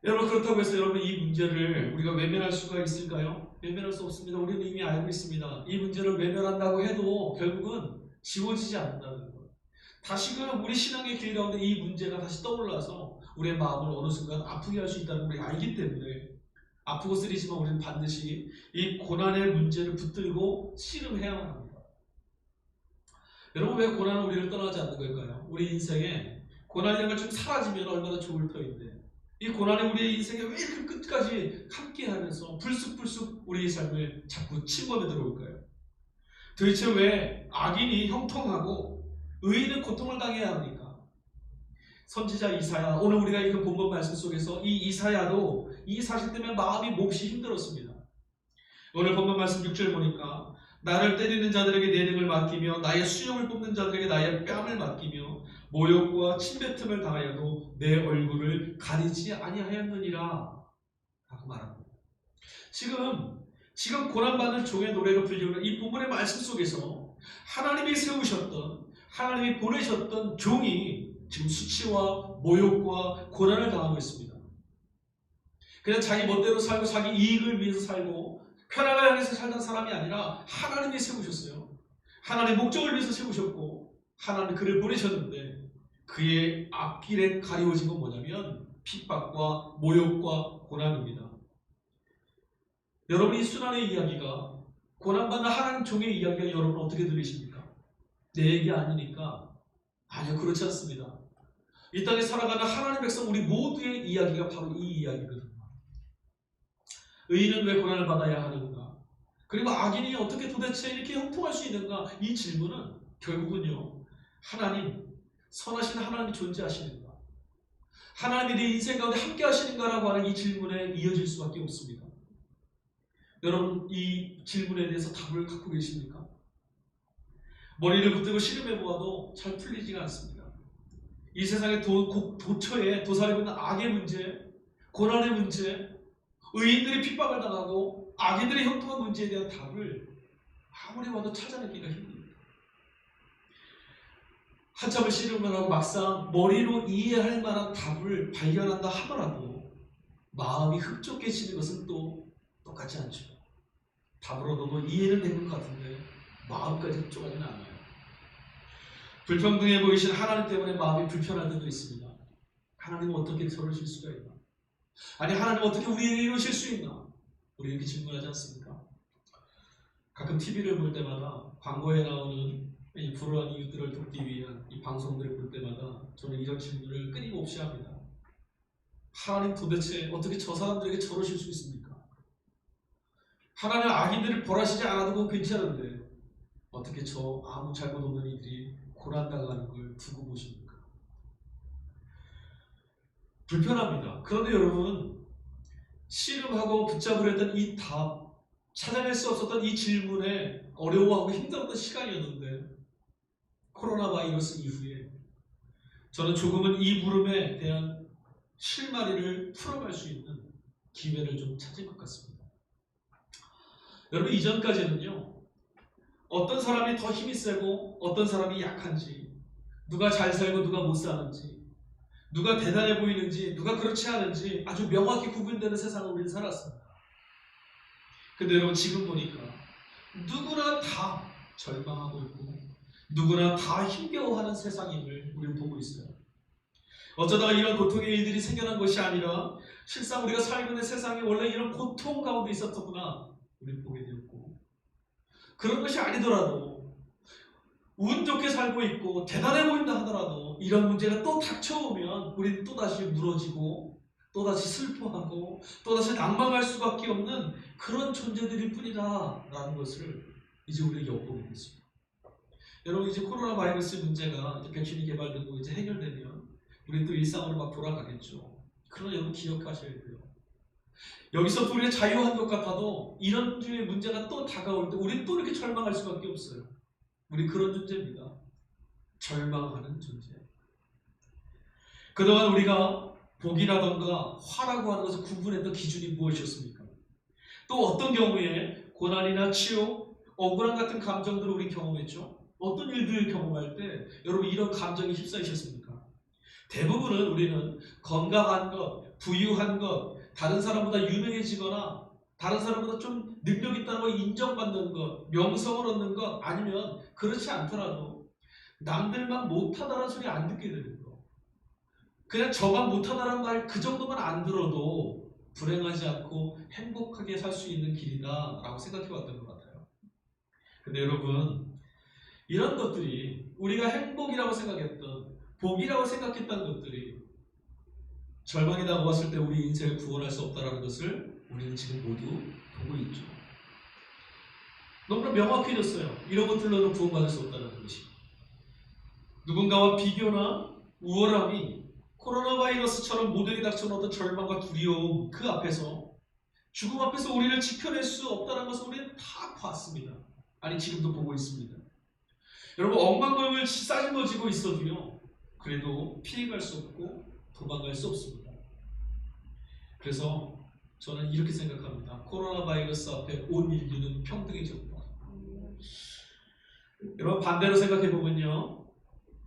여러분, 그렇다고 해서 여러분 이 문제를 우리가 외면할 수가 있을까요? 외면할 수 없습니다. 우리는 이미 알고 있습니다. 이 문제를 외면한다고 해도 결국은 지워지지 않는다는 것. 다시금 우리 신앙의 길 가운데 이 문제가 다시 떠올라서 우리의 마음을 어느 순간 아프게 할 수 있다는 걸 우리가 알기 때문에 아프고 쓰리지만 우리는 반드시 이 고난의 문제를 붙들고 씨름해야만 합니다. 여러분, 왜 고난은 우리를 떠나지 않는 걸까요? 우리 인생에 고난이라는 걸 좀 사라지면 얼마나 좋을 터인데 이 고난이 우리의 인생에 왜 이렇게 끝까지 함께하면서 불쑥불쑥 우리의 삶을 자꾸 침범해 들어올까요? 도대체 왜 악인이 형통하고 의인은 고통을 당해야 합니까? 선지자 이사야, 오늘 우리가 읽은 본문 말씀 속에서 이 이사야도 이 사실 때문에 마음이 몹시 힘들었습니다. 오늘 본문 말씀 6절 보니까 나를 때리는 자들에게 내 등을 맡기며 나의 수염을 뽑는 자들에게 나의 뺨을 맡기며 모욕과 침뱉음을 당하여도 내 얼굴을 가리지 아니하였느니라 라고 말합니다. 지금 고난받는 종의 노래로 불리우는 이 본문의 말씀 속에서 하나님이 세우셨던, 하나님이 보내셨던 종이 지금 수치와 모욕과 고난을 당하고 있습니다. 그냥 자기 멋대로 살고 자기 이익을 위해서 살고 쾌락을 향해서 살던 사람이 아니라 하나님이 세우셨어요. 하나님의 목적을 위해서 세우셨고 하나님 그를 보내셨는데 그의 앞길에 가리워진 건 뭐냐면 핍박과 모욕과 고난입니다. 여러분이 순환의 이야기가, 고난받는 하나님 종의 이야기가 여러분 어떻게 들리십니까? 내 얘기 아니니까? 아니요, 그렇지 않습니다. 이 땅에 살아가는 하나님 백성 우리 모두의 이야기가 바로 이 이야기거든요. 의인은 왜 고난을 받아야 하는가? 그리고 악인이 어떻게 도대체 이렇게 형통할 수 있는가? 이 질문은 결국은요, 선하신 하나님이 존재하시는가? 하나님이 내 인생 가운데 함께 하시는가라고 하는 이 질문에 이어질 수밖에 없습니다. 여러분, 이 질문에 대해서 답을 갖고 계십니까? 머리를 붙들고 씨름해 보아도 잘 풀리지가 않습니다. 이 세상의 도처에 도사리고 있는 악의 문제, 고난의 문제, 의인들이 핍박을 당하고 악인들의 형통한 문제에 대한 답을 아무리 봐도 찾아내기가 힘듭니다. 한참을 씨름을 하고 막상 머리로 이해할 만한 답을 발견한다 하더라도 마음이 흡족해지는 것은 또 똑같지 않죠. 답을 얻어도 이해는 되는 것 같은데 마음까지 흡족하지는 않아요. 불평등해 보이신 하나님 때문에 마음이 불편할 때도 있습니다. 하나님은 어떻게 저러실 수가 있나? 아니, 하나님 어떻게 우리에게 이러실 수 있나? 우리 이렇게 질문하지 않습니까? 가끔 TV를 볼 때마다 광고에 나오는 이 불우한 이웃들을 돕기 위한 이 방송들을 볼 때마다 저는 이런 질문을 끊임없이 합니다. 하나님 도대체 어떻게 저 사람들에게 저러실 수 있습니까? 하나님 악인들을 벌하시지 않아도 그건 괜찮은데 어떻게 저 아무 잘못 없는 이들이 고난당하는 걸 두고 보십니까? 불편합니다. 그런데 여러분, 씨름하고 붙잡으려 했던 이 답, 찾아낼 수 없었던 이 질문에 어려워하고 힘들었던 시간이었는데 코로나 바이러스 이후에 저는 조금은 이 물음에 대한 실마리를 풀어갈 수 있는 기회를 좀 찾은 것 같습니다. 여러분, 이전까지는요, 어떤 사람이 더 힘이 세고 어떤 사람이 약한지, 누가 잘 살고 누가 못 사는지, 누가 대단해 보이는지 누가 그렇지 않은지 아주 명확히 구분되는 세상을 우리는 살았습니다. 근데 여러분, 지금 보니까 누구나 다 절망하고 있고 누구나 다 힘겨워하는 세상임을 우리는 보고 있어요. 어쩌다가 이런 고통의 일들이 생겨난 것이 아니라 실상 우리가 살고 있는 세상이 원래 이런 고통 가운데 있었구나 우리는 보게 되었고, 그런 것이 아니더라도 운 좋게 살고 있고 대단해 보인다 하더라도 이런 문제가 또 닥쳐오면 우리는 또다시 무너지고 또다시 슬퍼하고 또다시 낭망할 수밖에 없는 그런 존재들일 뿐이다 라는 것을 이제 우리가 엿보게 됐습니다. 여러분, 이제 코로나 바이러스 문제가 이제 백신이 개발되고 이제 해결되면 우리는 또 일상으로 막 돌아가겠죠. 그러나 여러분, 기억하셔야 돼요. 여기서부터 우리가 자유한 것 같아도 이런 류의 문제가 또 다가올 때 우리는 또 이렇게 절망할 수밖에 없어요. 우리 그런 존재입니다. 절망하는 존재. 그동안 우리가 복이라던가 화라고 하는 것을 구분했던 기준이 무엇이었습니까? 또 어떤 경우에 고난이나 치욕, 억울함 같은 감정들을 우리 경험했죠? 어떤 일들을 경험할 때 여러분 이런 감정이 휩싸이셨습니까? 대부분은 우리는 건강한 것, 부유한 것, 다른 사람보다 유명해지거나 다른 사람보다 좀 능력 있다는 걸 인정받는 것, 명성을 얻는 것, 아니면 그렇지 않더라도 남들만 못하다는 소리 안 듣게 되는 거. 그냥 저만 못하다는 말 그 정도만 안 들어도 불행하지 않고 행복하게 살 수 있는 길이다 라고 생각해 왔던 것 같아요. 근데 여러분, 이런 것들이 우리가 행복이라고 생각했던, 복이라고 생각했던 것들이 절망이 다가왔을 때 우리 인생을 구원할 수 없다는 것을 우리는 지금 모두 보고 있죠. 너무나 명확해졌어요. 이런 것들로는 구원받을 수 없다는 것이. 누군가와 비교나 우월함이 코로나 바이러스처럼 모두에게 닥쳐온 어떤 절망과 두려움, 그 앞에서, 죽음 앞에서 우리를 지켜낼 수 없다는 것을 우리는 다 봤습니다. 아니, 지금도 보고 있습니다. 여러분, 억만장을 싸질러지고 있어도요, 그래도 피해갈 수 없고 도망갈 수 없습니다. 그래서 저는 이렇게 생각합니다. 코로나 바이러스 앞에 온 인류는 평등해졌다. 여러분, 반대로 생각해보면요,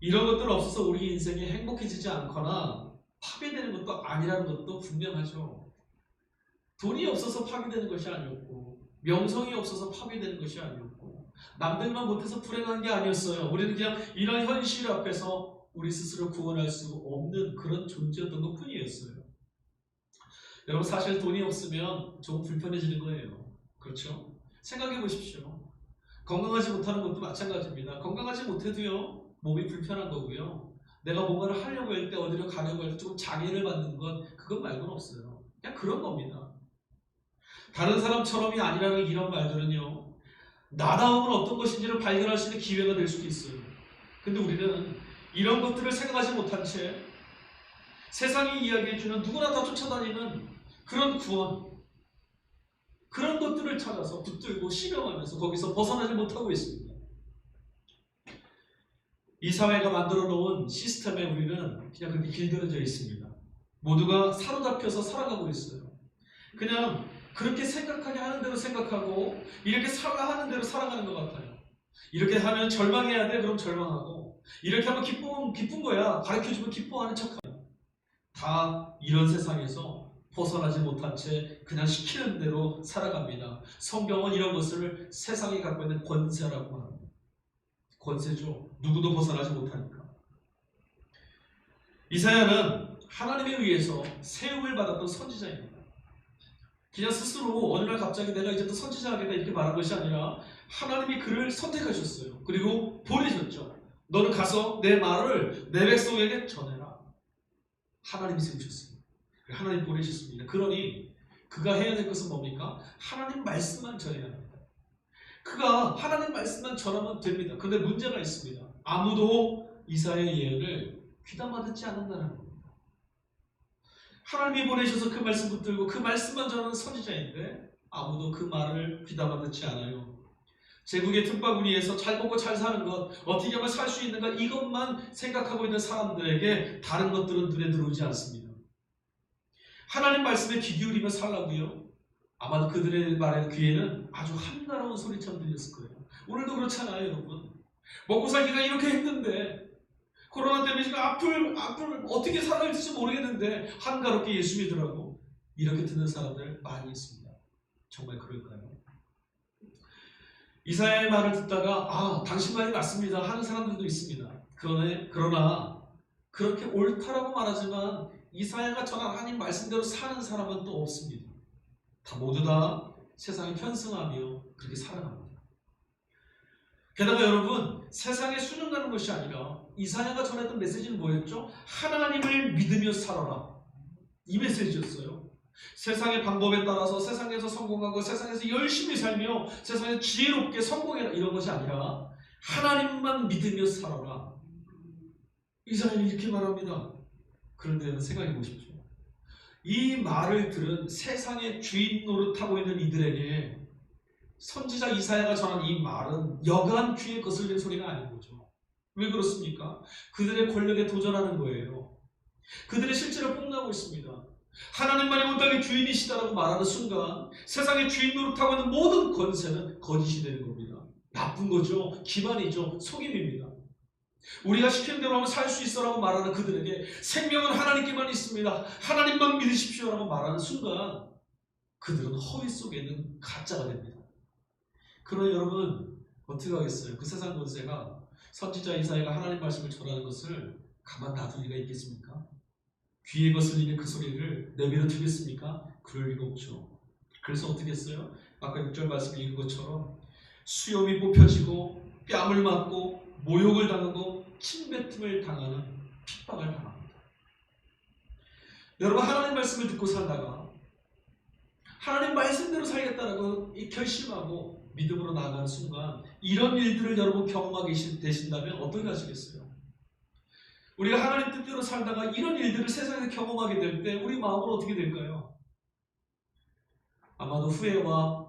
이런 것들 없어서 우리 인생이 행복해지지 않거나 파괴되는 것도 아니라는 것도 분명하죠. 돈이 없어서 파괴되는 것이 아니었고, 명성이 없어서 파괴되는 것이 아니었고, 남들만 못해서 불행한 게 아니었어요. 우리는 그냥 이런 현실 앞에서 우리 스스로 구원할 수 없는 그런 존재였던 것 뿐이었어요. 여러분, 사실 돈이 없으면 조금 불편해지는 거예요. 그렇죠? 생각해 보십시오. 건강하지 못하는 것도 마찬가지입니다. 건강하지 못해도요, 몸이 불편한 거고요. 내가 뭔가를 하려고 할 때, 어디로 가려고 할 때 조금 장애를 받는 건 그것 말고는 없어요. 그냥 그런 겁니다. 다른 사람처럼이 아니라는 이런 말들은요, 나다움은 어떤 것인지를 발견할 수 있는 기회가 될 수도 있어요. 근데 우리는 이런 것들을 생각하지 못한 채 세상이 이야기해주는 누구나 다 쫓아다니는 그런 구원, 그런 것들을 찾아서 붙들고 실험하면서 거기서 벗어나지 못하고 있습니다. 이 사회가 만들어 놓은 시스템에 우리는 그냥 그렇게 길들여져 있습니다. 모두가 사로잡혀서 살아가고 있어요. 그냥 그렇게 생각하게 하는 대로 생각하고 이렇게 살아 하는 대로 살아가는 것 같아요. 이렇게 하면 절망해야 돼, 그럼 절망하고, 이렇게 하면 기쁜 거야, 가르쳐주면 기뻐하는 척하고, 다 이런 세상에서 벗어나지 못한 채 그냥 시키는 대로 살아갑니다. 성경은 이런 것을 세상이 갖고 있는 권세라고 합니다. 권세죠. 누구도 벗어나지 못하니까. 이사야는 하나님에 의해서 세움을 받았던 선지자입니다. 그냥 스스로 어느 날 갑자기 내가 이제 또 선지자 하겠다 이렇게 말한 것이 아니라 하나님이 그를 선택하셨어요. 그리고 보내셨죠. 너는 가서 내 말을 내 백성에게 전해라. 하나님이 세우셨습니다. 하나님 보내셨습니다. 그러니 그가 해야 될 것은 뭡니까? 하나님 말씀만 전해야 합니다. 그가 하나님 말씀만 전하면 됩니다. 그런데 문제가 있습니다. 아무도 이사야의 예언을 귀담아 듣지 않는다는 겁니다. 하나님이 보내셔서 그 말씀 붙들고 그 말씀만 전하는 선지자인데 아무도 그 말을 귀담아 듣지 않아요. 제국의 틈바구니에서 잘 먹고 잘 사는 것, 어떻게 하면 살 수 있는가 이것만 생각하고 있는 사람들에게 다른 것들은 눈에 들어오지 않습니다. 하나님 말씀에 귀 기울이며 살라고요. 아마도 그들의 말의 귀에는 아주 한가로운 소리처럼 들렸을 거예요. 오늘도 그렇잖아요, 여러분. 먹고 살기가 이렇게 힘든데 코로나 때문에 지금 앞을 어떻게 살아야 할지 모르겠는데 한가롭게 예수 믿으라고 이렇게 듣는 사람들 많이 있습니다. 정말 그럴까요? 이사야의 말을 듣다가 당신 말이 맞습니다 하는 사람들도 있습니다. 그러나 그렇게 옳다라고 말하지만 이사야가 전한 하나님 말씀대로 사는 사람은 또 없습니다. 모두 다 세상에 편승하며 그렇게 살아갑니다. 게다가 여러분, 세상에 순응하는 것이 아니라 이사야가 전했던 메시지는 뭐였죠? 하나님을 믿으며 살아라. 이 메시지였어요. 세상의 방법에 따라서 세상에서 성공하고 세상에서 열심히 살며 세상에서 지혜롭게 성공해라 이런 것이 아니라 하나님만 믿으며 살아라. 이사야는 이렇게 말합니다. 그런데 생각해 보십시오. 이 말을 들은 세상의 주인 노릇하고 있는 이들에게 선지자 이사야가 전한 이 말은 여간 귀에 거슬리는 소리가 아닌 거죠. 왜 그렇습니까? 그들의 권력에 도전하는 거예요. 그들의 실제로 뽐나고 있습니다. 하나님만이 온 땅의 주인이시다라고 말하는 순간 세상의 주인 노릇하고 있는 모든 권세는 거짓이 되는 겁니다. 나쁜 거죠. 기만이죠. 속임입니다. 우리가 시키는 대로 하면 살 수 있어라고 말하는 그들에게 생명은 하나님께만 있습니다. 하나님만 믿으십시오라고 말하는 순간 그들은 허위 속에 있는 가짜가 됩니다. 그러나 여러분 어떻게 하겠어요? 그 세상 권세가 선지자 이사야가 하나님 말씀을 전하는 것을 가만 놔둘 리가 있겠습니까? 귀에 거슬리는 그 소리를 내버려 두겠습니까? 그럴 리가 없죠. 그래서 어떻게 했어요? 아까 6절 말씀을 읽은 것처럼 수염이 뽑혀지고 뺨을 맞고 모욕을 당하고 침뱉음을 당하는 핍박을 당합니다. 여러분 하나님 말씀을 듣고 살다가 하나님 말씀대로 살겠다라고 결심하고 믿음으로 나아가는 순간 이런 일들을 여러분 경험하게 되신다면 어떻게 하시겠어요? 우리가 하나님 뜻대로 살다가 이런 일들을 세상에서 경험하게 될 때 우리 마음은 어떻게 될까요? 아마도 후회와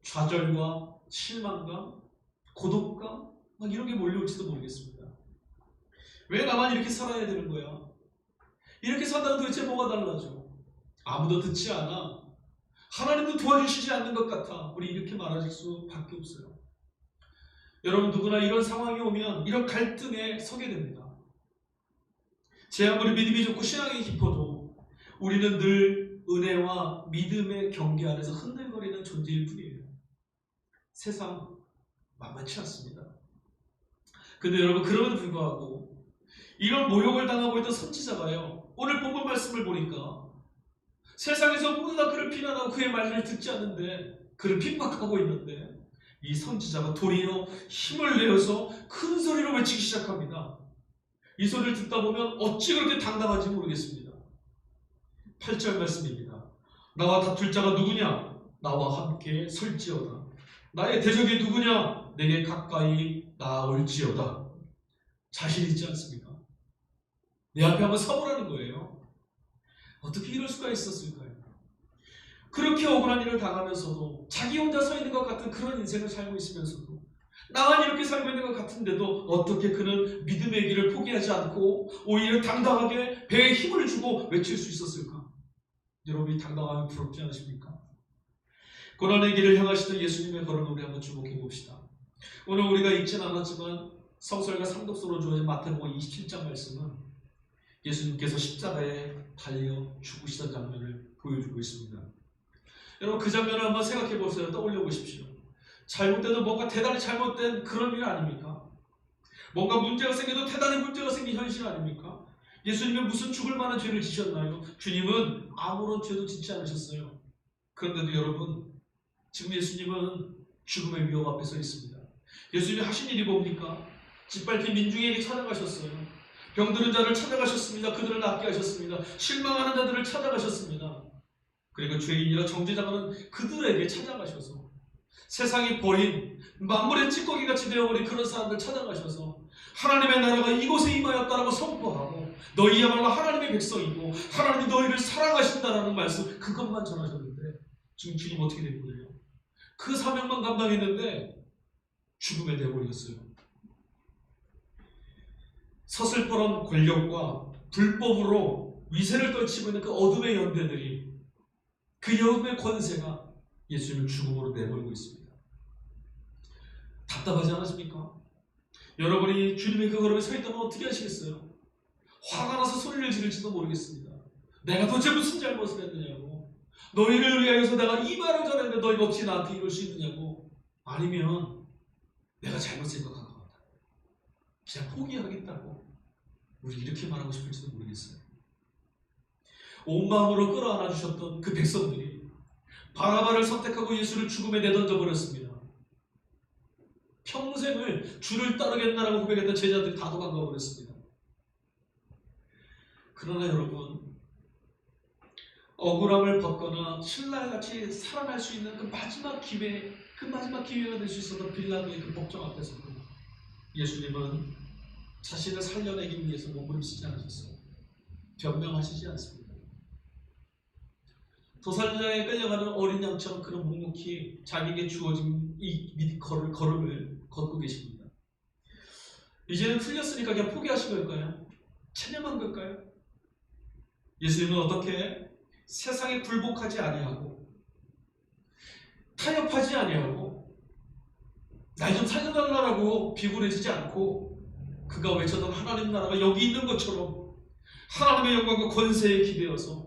좌절과 실망감, 고독감 막 이런 게 몰려올지도 모르겠습니다. 왜 나만 이렇게 살아야 되는 거야? 이렇게 산다고 도대체 뭐가 달라져? 아무도 듣지 않아. 하나님도 도와주시지 않는 것 같아. 우리 이렇게 말하실 수밖에 없어요. 여러분 누구나 이런 상황이 오면 이런 갈등에 서게 됩니다. 제 아무리 믿음이 좋고 신앙이 깊어도 우리는 늘 은혜와 믿음의 경계 안에서 흔들거리는 존재일 뿐이에요. 세상 만만치 않습니다. 근데 여러분 그럼에도 불구하고 이런 모욕을 당하고 있던 선지자가요 오늘 본문 말씀을 보니까 세상에서 모두 다 그를 비난하고 그의 말을 듣지 않는데 그를 핍박하고 있는데 이 선지자가 도리어 힘을 내어서 큰 소리로 외치기 시작합니다. 이 소리를 듣다 보면 어찌 그렇게 당당한지 모르겠습니다. 8절 말씀입니다. 나와 다툴 자가 누구냐? 나와 함께 설지어다. 나의 대적이 누구냐? 내게 가까이 나올지어다. 자신 있지 않습니까? 내 앞에 한번 서보라는 거예요. 어떻게 이럴 수가 있었을까요? 그렇게 억울한 일을 당하면서도 자기 혼자 서 있는 것 같은 그런 인생을 살고 있으면서도 나만 이렇게 살고 있는 것 같은데도 어떻게 그는 믿음의 길을 포기하지 않고 오히려 당당하게 배에 힘을 주고 외칠 수 있었을까? 여러분이 당당하면 부럽지 않으십니까? 고난의 길을 향하시던 예수님의 걸음을 우리 한번 주목해 봅시다. 오늘 우리가 읽진 않았지만 성설과 상독서로 주어진 마태복음 27장 말씀은 예수님께서 십자가에 달려 죽으시던 장면을 보여주고 있습니다. 여러분 그 장면을 한번 생각해 보세요. 떠올려 보십시오. 잘못돼도 뭔가 대단히 잘못된 그런 일 아닙니까? 뭔가 문제가 생겨도 대단히 문제가 생긴 현실 아닙니까? 예수님은 무슨 죽을 만한 죄를 지셨나요? 주님은 아무런 죄도 짓지 않으셨어요. 그런데도 여러분 지금 예수님은 죽음의 위협 앞에 서 있습니다. 예수님이 하신 일이 뭡니까? 짓밟힌 민중에게 찾아가셨어요. 병드는 자를 찾아가셨습니다. 그들을 낫게 하셨습니다. 실망하는 자들을 찾아가셨습니다. 그리고 죄인이라 정죄당하는 그들에게 찾아가셔서 세상이 버린 만물의 찌꺼기같이 되어버린 그런 사람들 찾아가셔서 하나님의 나라가 이곳에 임하였다라고 선포하고 너희야말로 하나님의 백성이고 하나님이 너희를 사랑하신다라는 말씀, 그것만 전하셨는데 지금 주님 어떻게 된 거예요? 그 사명만 감당했는데 죽음에 내버렸어요. 서슬퍼런 권력과 불법으로 위세를 떨치고 있는 그 어둠의 연대들이, 그 어둠의 권세가 예수님을 죽음으로 내몰고 있습니다. 답답하지 않으십니까? 여러분이 주님의 그 걸음에 서 있다면 어떻게 하시겠어요? 화가 나서 소리를 지를지도 모르겠습니다. 내가 도대체 무슨 잘못을 했느냐고, 너희를 위하여서 내가 이 말을 전했는데 너희가 어찌 나한테 이럴 수 있느냐고, 아니면 내가 잘못 생각한 것 같다, 그냥 포기하겠다고 우리 이렇게 말하고 싶을지도 모르겠어요. 온 마음으로 끌어안아 주셨던 그 백성들이 바라바를 선택하고 예수를 죽음에 내던져 버렸습니다. 평생을 주를 따르겠다라고 고백했던 제자들이 다 도망가 버렸습니다. 그러나 여러분, 억울함을 벗거나 신라같이 살아날 수 있는 그 마지막 기회가 될 수 있었던 빌라도의 그 법정 앞에서도 예수님은 자신을 살려내기 위해서 몸부림치지 않으셨어요. 변명하시지 않습니다. 도살장에 끌려가는 어린 양처럼 그런 묵묵히 자기에게 주어진 이 걸음을 걷고 계십니다. 이제는 틀렸으니까 그냥 포기하신 걸까요? 체념한 걸까요? 예수님은 어떻게 세상에 굴복하지 아니하고 타협하지 아니하고 날 좀 살려달라고 비굴해지지 않고 그가 외쳤던 하나님 나라가 여기 있는 것처럼 하나님의 영광과 권세에 기대어서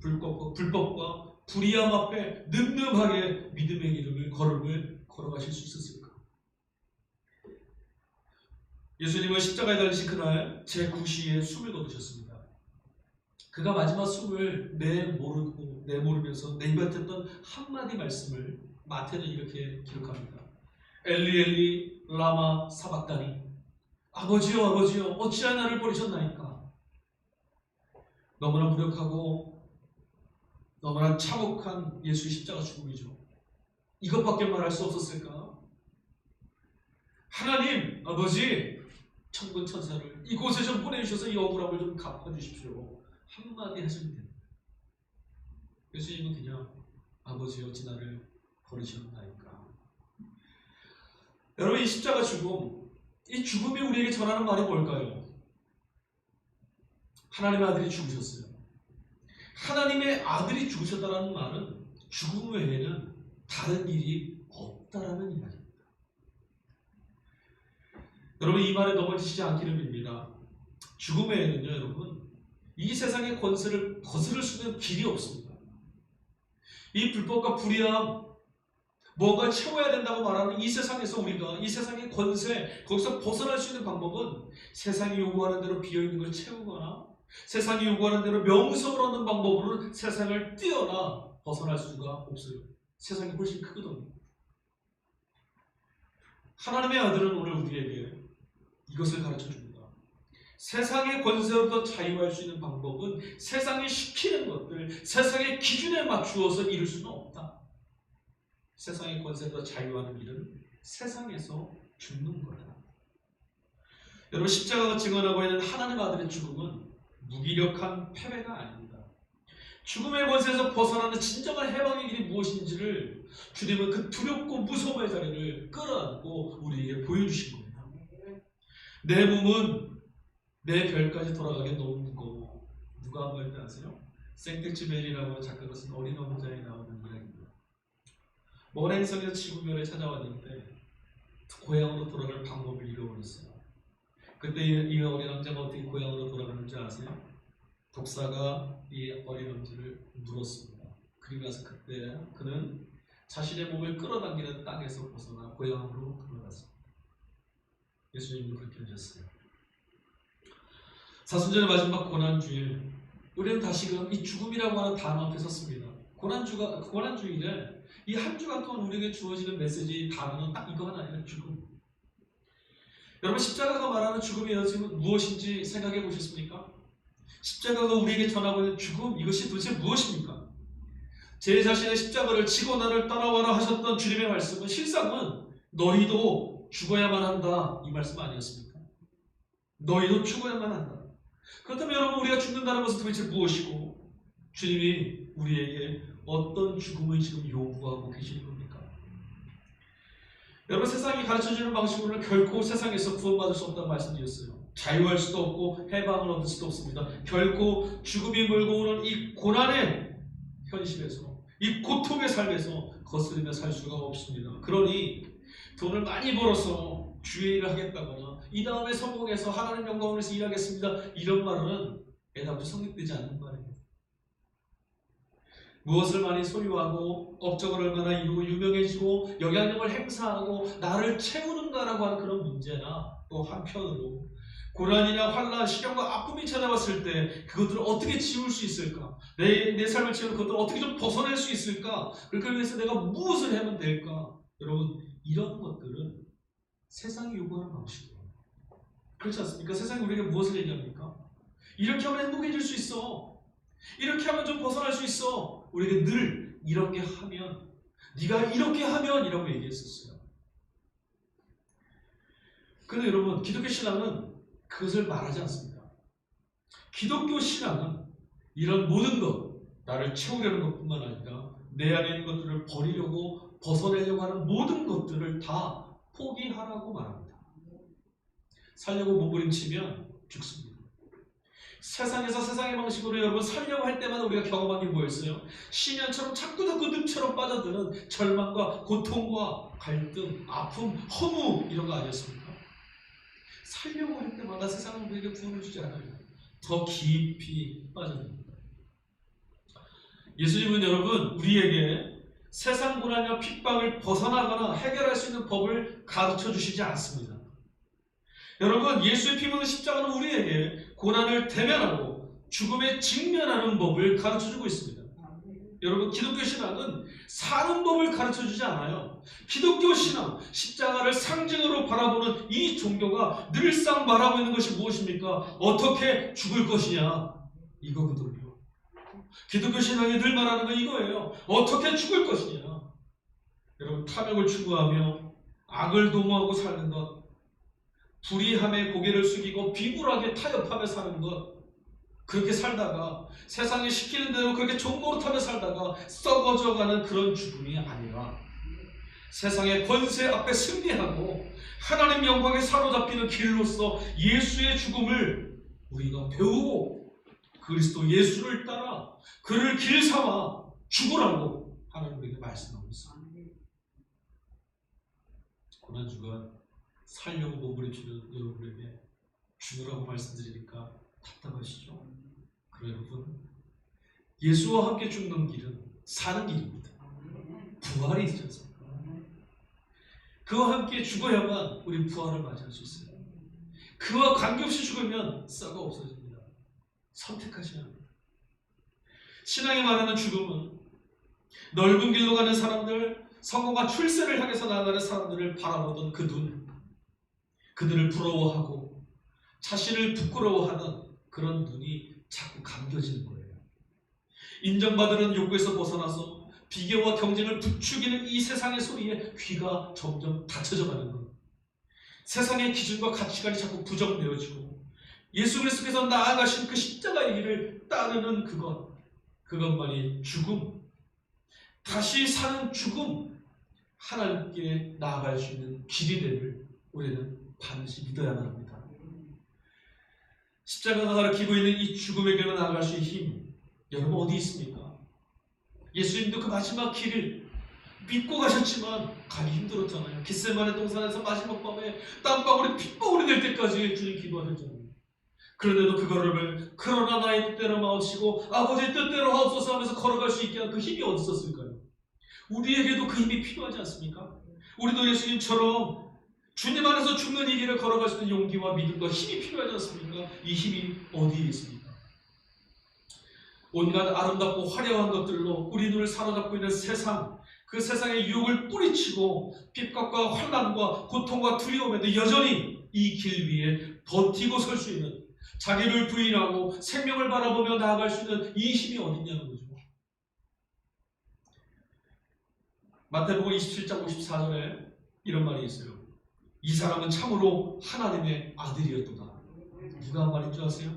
불법과 불의함 앞에 늠름하게 믿음의 걸음을 걸어가실 수 있었을까? 예수님은 십자가에 달리신 그날 제9시에 숨을 거두셨습니다. 그가 마지막 숨을 내모르면서 내뱉었던 한마디 말씀을 마태는 이렇게 기록합니다. 엘리 엘리 라마 사박다니, 아버지여 아버지여 어찌하여 나를 버리셨나이까. 너무나 무력하고 너무나 참혹한 예수의 십자가 죽음이죠. 이것밖에 말할 수 없었을까? 하나님 아버지, 천군 천사를 이곳에 좀 보내주셔서 이 억울함을 좀 갚아주십시오. 한마디 하시면 됩니다. 예수님은 그냥 아버지 어찌 나를 버리셨나이까. 여러분, 이 십자가 죽음, 이 죽음이 우리에게 전하는 말이 뭘까요? 하나님의 아들이 죽으셨어요. 하나님의 아들이 죽으셨다는 말은 죽음 외에는 다른 일이 없다라는 이야기입니다. 여러분, 이 말에 넘어지시지 않기를 빕니다. 죽음 외에는요, 여러분, 이 세상의 권세를 거스를 수 있는 길이 없습니다. 이 불법과 불의함, 뭔가 채워야 된다고 말하는 이 세상에서 우리가 이 세상의 권세, 거기서 벗어날 수 있는 방법은 세상이 요구하는 대로 비어있는 걸 채우거나 세상이 요구하는 대로 명성을 얻는 방법으로는 세상을 뛰어나 벗어날 수가 없어요. 세상이 훨씬 크거든요. 하나님의 아들은 오늘 우리에게 이것을 가르쳐줍니다. 세상의 권세로부터 자유할 수 있는 방법은 세상이 시키는 것들, 세상의 기준에 맞추어서 이룰 수는 없다. 세상의 권세로부터 자유하는 일은 세상에서 죽는 거다. 여러분, 십자가가 증언하고 있는 하나님의 아들의 죽음은 무기력한 패배가 아닙니다. 죽음의 권세에서 벗어나는 진정한 해방의 길이 무엇인지를 주님은 그 두렵고 무서움의 자리를 끌어안고 우리에게 보여주신 겁니다. 내 몸은 내 별까지 돌아가기 너무 무거워. 누가 한 말인지 아세요? 생텍쥐멜이라고 하는 작가가 쓴 어린 왕자에 나오는 이야기입니다. 먼 행성에서 지구별에 찾아왔는데 고향으로 돌아갈 방법을 잃어버렸어요. 그때 이 어린 왕자가 어떻게 고향으로 돌아가는지 아세요? 독사가 이 어린 왕자를 물었습니다. 그리고 나서 그때 그는 자신의 몸을 끌어당기는 땅에서 벗어나 고향으로 돌아갔습니다. 예수님은 그렇게 하셨어요. 사순절의 마지막 고난주일, 우리는 다시금 이 죽음이라고 하는 단어 앞에 섰습니다. 고난주일에 이 한 주간 동안 우리에게 주어지는 메시지 단어는 딱 이거 하나예요. 죽음. 여러분, 십자가가 말하는 죽음의 여정은 무엇인지 생각해 보셨습니까? 십자가가 우리에게 전하고 있는 죽음, 이것이 도대체 무엇입니까? 제 자신의 십자가를 지고 나를 따라와라 하셨던 주님의 말씀은 실상은 너희도 죽어야만 한다, 이 말씀 아니었습니까? 너희도 죽어야만 한다. 그렇다면 여러분, 우리가 죽는다는 것은 도대체 무엇이고 주님이 우리에게 어떤 죽음을 지금 요구하고 계시는 겁니까? 여러분, 세상이 가르쳐주는 방식으로는 결코 세상에서 구원받을 수 없다고 말씀드렸어요. 자유할 수도 없고 해방을 얻을 수도 없습니다. 결코 죽음이 몰고 오는 이 고난의 현실에서, 이 고통의 삶에서 거스르며 살 수가 없습니다. 그러니 돈을 많이 벌어서 주의 일을 하겠다거나 이 다음에 성공해서 하나님 영광을 위해서 일하겠습니다, 이런 말은 애당초 성립되지 않는 말입니다. 무엇을 많이 소유하고 업적을 얼마나 이루고 유명해지고 영향력을 행사하고 나를 채우는가라고 하는 그런 문제나, 또 한편으로 고난이나 환난, 시련과 아픔이 찾아왔을 때 그것들을 어떻게 지울 수 있을까? 내 삶을 채우는 그것들을 어떻게 좀 벗어낼 수 있을까? 그렇기 위해서 내가 무엇을 하면 될까? 여러분, 이런 것들은 세상이 요구하는 방식이에요. 그렇지 않습니까? 세상이 우리에게 무엇을 얘기합니까? 이렇게 하면 행복해질 수 있어. 이렇게 하면 좀 벗어날 수 있어. 우리에게 늘 이렇게 하면, 네가 이렇게 하면 이라고 얘기했었어요. 그런데 여러분, 기독교 신앙은 그것을 말하지 않습니다. 기독교 신앙은 이런 모든 것, 나를 채우려는 것뿐만 아니라 내 안에 있는 것들을 버리려고, 벗어내려고 하는 모든 것들을 다 포기하라고 말합니다. 살려고 몸부림치면 죽습니다. 세상에서 세상의 방식으로 여러분 살려고 할 때마다 우리가 경험한 게 뭐였어요? 시년처럼 자꾸 늪처럼 빠져드는 절망과 고통과 갈등, 아픔, 허무, 이런 거 아니었습니까? 살려고 할 때마다 세상은 우리에게 구원을 주지 않아요. 더 깊이 빠져듭니다. 예수님은 여러분, 우리에게 세상 고난과 핍박을 벗어나거나 해결할 수 있는 법을 가르쳐 주시지 않습니다. 여러분, 예수의 피 묻은 십자가는 우리에게 고난을 대면하고 죽음에 직면하는 법을 가르쳐주고 있습니다. 여러분, 기독교 신앙은 사는 법을 가르쳐주지 않아요. 기독교 신앙, 십자가를 상징으로 바라보는 이 종교가 늘상 말하고 있는 것이 무엇입니까? 어떻게 죽을 것이냐, 이거거든요. 기독교 신앙이 늘 말하는 건 이거예요. 어떻게 죽을 것이냐. 여러분, 탐욕을 추구하며 악을 도모하고 사는 것, 불의함에 고개를 숙이고 비굴하게 타협하며 사는 것, 그렇게 살다가 세상이 시키는 대로 그렇게 종노릇하며 살다가 썩어져가는 그런 죽음이 아니라 세상의 권세 앞에 승리하고 하나님 영광에 사로잡히는 길로서 예수의 죽음을 우리가 배우고 그리스도 예수를 따라 그를 길 삼아 죽으라고 하나님 우리에게 말씀하고 있습니다. 고난주간 살려고 몸부림치는 여러분에게 죽으라고 말씀드리니까 답답하시죠? 그럼 여러분, 예수와 함께 죽는 길은 사는 길입니다. 부활이 있지 않습니까? 그와 함께 죽어야만 우리 부활을 맞이할 수 있어요. 그와 관계없이 죽으면 썩어 없어집니다. 선택하셔야 합니다. 신앙이 말하는 죽음은 넓은 길로 가는 사람들, 성공과 출세를 향해서 나아가는 사람들을 바라보던 그 눈, 그들을 부러워하고 자신을 부끄러워하는 그런 눈이 자꾸 감겨지는 거예요. 인정받으려는 욕구에서 벗어나서 비교와 경쟁을 부추기는 이 세상의 소리에 귀가 점점 닫혀져 가는 것. 세상의 기준과 가치관이 자꾸 부정되어지고 예수 그리스도께서 나아가신 그 십자가의 길을 따르는 그것만이 죽음, 다시 사는 죽음, 하나님께 나아갈 수 있는 길이 됨을 우리는 반드시 믿어야만 합니다. 십자가가 가리키고 있는 이 죽음에게로 나아갈 수 있는 힘, 여러분 어디 있습니까? 예수님도 그 마지막 길을 믿고 가셨지만 가기 힘들었잖아요. 겟세마네 동산에서 마지막 밤에 땀방울이 핏방울이 될 때까지 주님 기도하셨잖아요. 그런데도 그거를 그러나 나의 뜻대로 마옵시고 아버지의 뜻대로 하옵소서 하면서 걸어갈 수 있게 한 그 힘이 어디 있었을까요? 우리에게도 그 힘이 필요하지 않습니까? 우리도 예수님처럼 주님 안에서 죽는 이 길을 걸어갈 수 있는 용기와 믿음과 힘이 필요하지 않습니까? 이 힘이 어디에 있습니까? 온갖 아름답고 화려한 것들로 우리 눈을 사로잡고 있는 세상, 그 세상의 유혹을 뿌리치고 핍박과 환난과 고통과 두려움에도 여전히 이 길 위에 버티고 설 수 있는, 자기를 부인하고 생명을 바라보며 나아갈 수 있는 이 힘이 어딨냐는 거죠. 마태복음 27장 54절에 이런 말이 있어요. 이 사람은 참으로 하나님의 아들이었도다. 누가 한 말인 줄 아세요?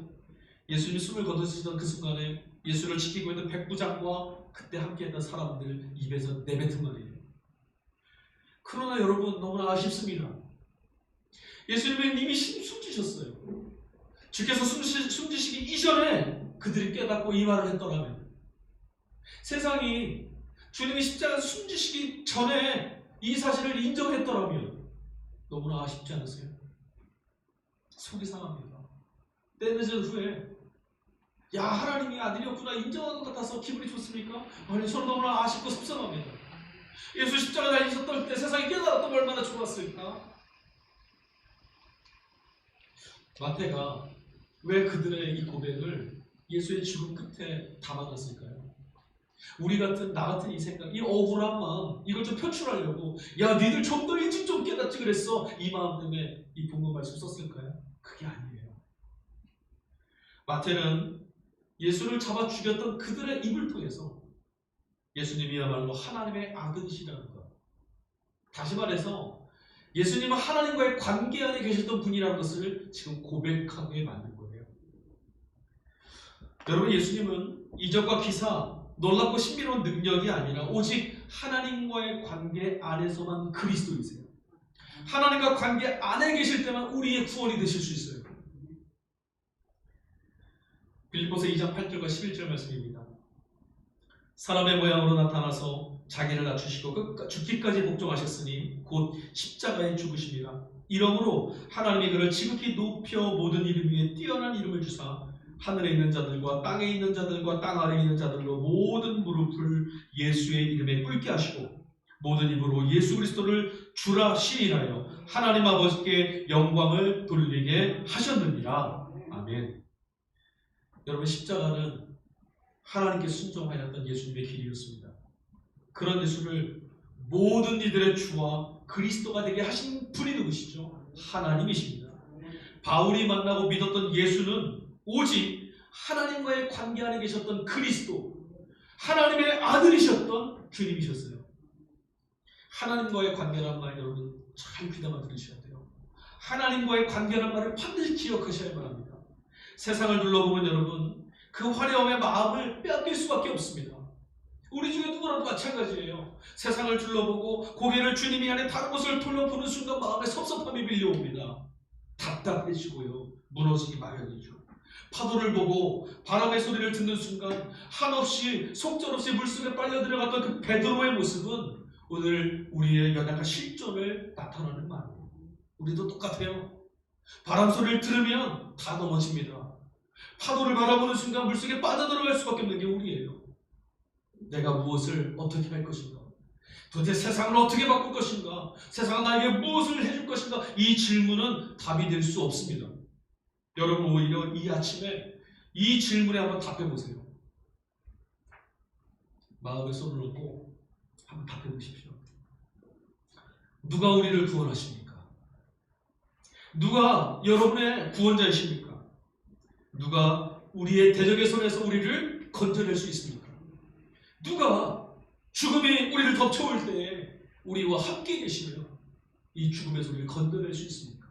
예수님이 숨을 거두시던 그 순간에 예수를 지키고 있는 백부장과 그때 함께했던 사람들 입에서 내뱉은 말이에요. 그러나 여러분 너무나 아쉽습니다. 예수님은 이미 숨지셨어요. 주께서 숨지시기 이전에 그들이 깨닫고 이 말을 했더라면, 세상이 주님이 십자가에서 숨지시기 전에 이 사실을 인정했더라면 너무나 아쉽지 않으세요? 속이 상합니다. 때 늦은 후에 야, 하나님이 아들이었구나 인정한 것 같아서 기분이 좋습니까? 아니, 저는 너무나 아쉽고 속상합니다. 예수 십자가 달리셨던 때 세상이 깨달았던 얼마나 좋았을까? 마태가 왜 그들의 이 고백을 예수의 죽음 끝에 담아놨을까요? 우리 같은, 나 같은 이 생각, 이 억울한 마음, 이걸 좀 표출하려고, 야, 니들 좀 더 일찍 좀 깨닫지 그랬어, 이 마음 때문에 이 본문 말씀 썼을까요? 그게 아니에요. 마태는 예수를 잡아 죽였던 그들의 입을 통해서 예수님이야말로 하나님의 아들이시라는 것, 다시 말해서 예수님은 하나님과의 관계 안에 계셨던 분이라는 것을 지금 고백하게 만든 거예요. 여러분, 예수님은 이적과 기사, 놀랍고 신비로운 능력이 아니라 오직 하나님과의 관계 안에서만 그리스도이세요. 하나님과 관계 안에 계실 때만 우리의 구원이 되실 수 있어요. 빌립보서 2장 8절과 11절 말씀입니다. 사람의 모양으로 나타나서 자기를 낮추시고 죽기까지 복종하셨으니 곧 십자가에 죽으심이라. 이러므로 하나님이 그를 지극히 높여 모든 이름 위에 뛰어난 이름을 주사 하늘에 있는 자들과 땅에 있는 자들과 땅 아래에 있는 자들로 모든 무릎을 예수의 이름에 꿇게 하시고 모든 입으로 예수 그리스도를 주라 시인하여 하나님 아버지께 영광을 돌리게 하셨느니라. 아멘. 여러분, 십자가는 하나님께 순종하였던 예수님의 길이었습니다. 그런 예수를 모든 이들의 주와 그리스도가 되게 하신 분이 누구시죠? 하나님이십니다. 바울이 만나고 믿었던 예수는 오직 하나님과의 관계 안에 계셨던 그리스도, 하나님의 아들이셨던 주님이셨어요. 하나님과의 관계란 말 여러분 잘 귀담아 들으셔야 돼요. 하나님과의 관계란 말을 반드시 기억하셔야만 합니다. 세상을 둘러보면 여러분 그 화려함의 마음을 빼앗길 수밖에 없습니다. 우리 중에 누구라도 마찬가지예요. 세상을 둘러보고 고개를 주님이 아닌 다른 곳을 돌려보는 순간 마음에 섭섭함이 밀려옵니다. 답답해지고요. 무너지기 마련이죠. 파도를 보고 바람의 소리를 듣는 순간 한없이 속절없이 물속에 빨려 들어갔던 그 베드로의 모습은 오늘 우리의 연약한 실존을 나타나는 말이에요. 우리도 똑같아요. 바람 소리를 들으면 다 넘어집니다. 파도를 바라보는 순간 물속에 빠져들어갈 수밖에 없는 게 우리예요. 내가 무엇을 어떻게 할 것인가? 도대체 세상을 어떻게 바꿀 것인가? 세상은 나에게 무엇을 해줄 것인가? 이 질문은 답이 될 수 없습니다. 여러분, 오히려 이 아침에 이 질문에 한번 답해 보세요. 마음에 손을 놓고 한번 답해 보십시오. 누가 우리를 구원하십니까? 누가 여러분의 구원자이십니까? 누가 우리의 대적의 손에서 우리를 건져낼 수 있습니까? 누가 죽음이 우리를 덮쳐올 때 우리와 함께 계시며 이 죽음에서 우리를 건져낼 수 있습니까?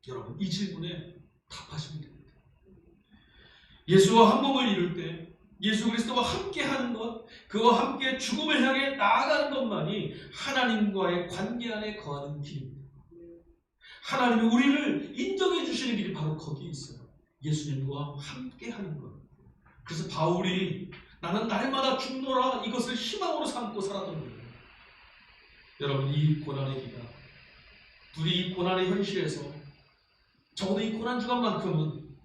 여러분, 이 질문에 답하시면 됩니다. 예수와 한 몸을 이룰 때 예수 그리스도와 함께 하는 것, 그와 함께 죽음을 향해 나아가는 것만이 하나님과의 관계 안에 거하는 길입니다. 하나님이 우리를 인정해 주시는 길이 바로 거기에 있어요. 예수님과 함께 하는 것. 그래서 바울이 나는 날마다 죽노라 이것을 희망으로 삼고 살았던 거예요. 여러분, 이 고난의 기간, 우리 이 고난의 현실에서 적어도 이 고난 주간만큼은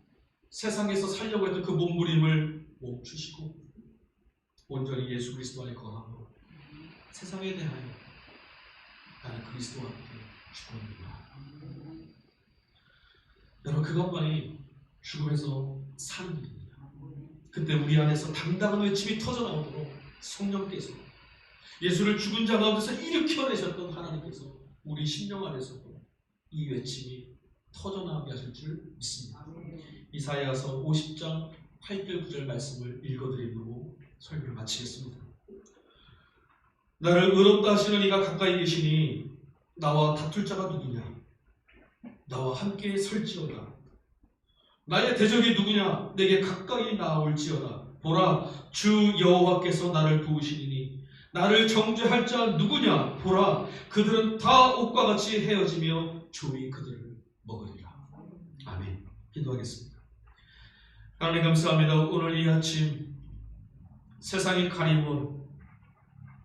세상에서 살려고 했던 그 몸부림을 멈추시고 온전히 예수 그리스도 안에 거하고 세상에 대하여 나는 그리스도와 함께 죽었느니라. 여러분, 그것만이 죽음에서 사는 일입니다. 그때 우리 안에서 당당한 외침이 터져나오도록 성령께서 예수를 죽은 자 가운데서 일으켜내셨던 하나님께서 우리 심령 안에서도 이 외침이 터져나오게 하실 줄 믿습니다. 이사야서 50장 8절 9절 말씀을 읽어드리고 설교를 마치겠습니다. 나를 의롭다 하시는 이가 가까이 계시니 나와 다툴 자가 누구냐? 나와 함께 설지어다. 나의 대적이 누구냐? 내게 가까이 나올지어다. 보라, 주 여호와께서 나를 도우시리니 나를 정죄할 자 누구냐? 보라, 그들은 다 옷과 같이 헤어지며 조이 그들을 먹으리라. 아멘. 기도하겠습니다. 하나님 감사합니다. 오늘 이 아침 세상이 가리운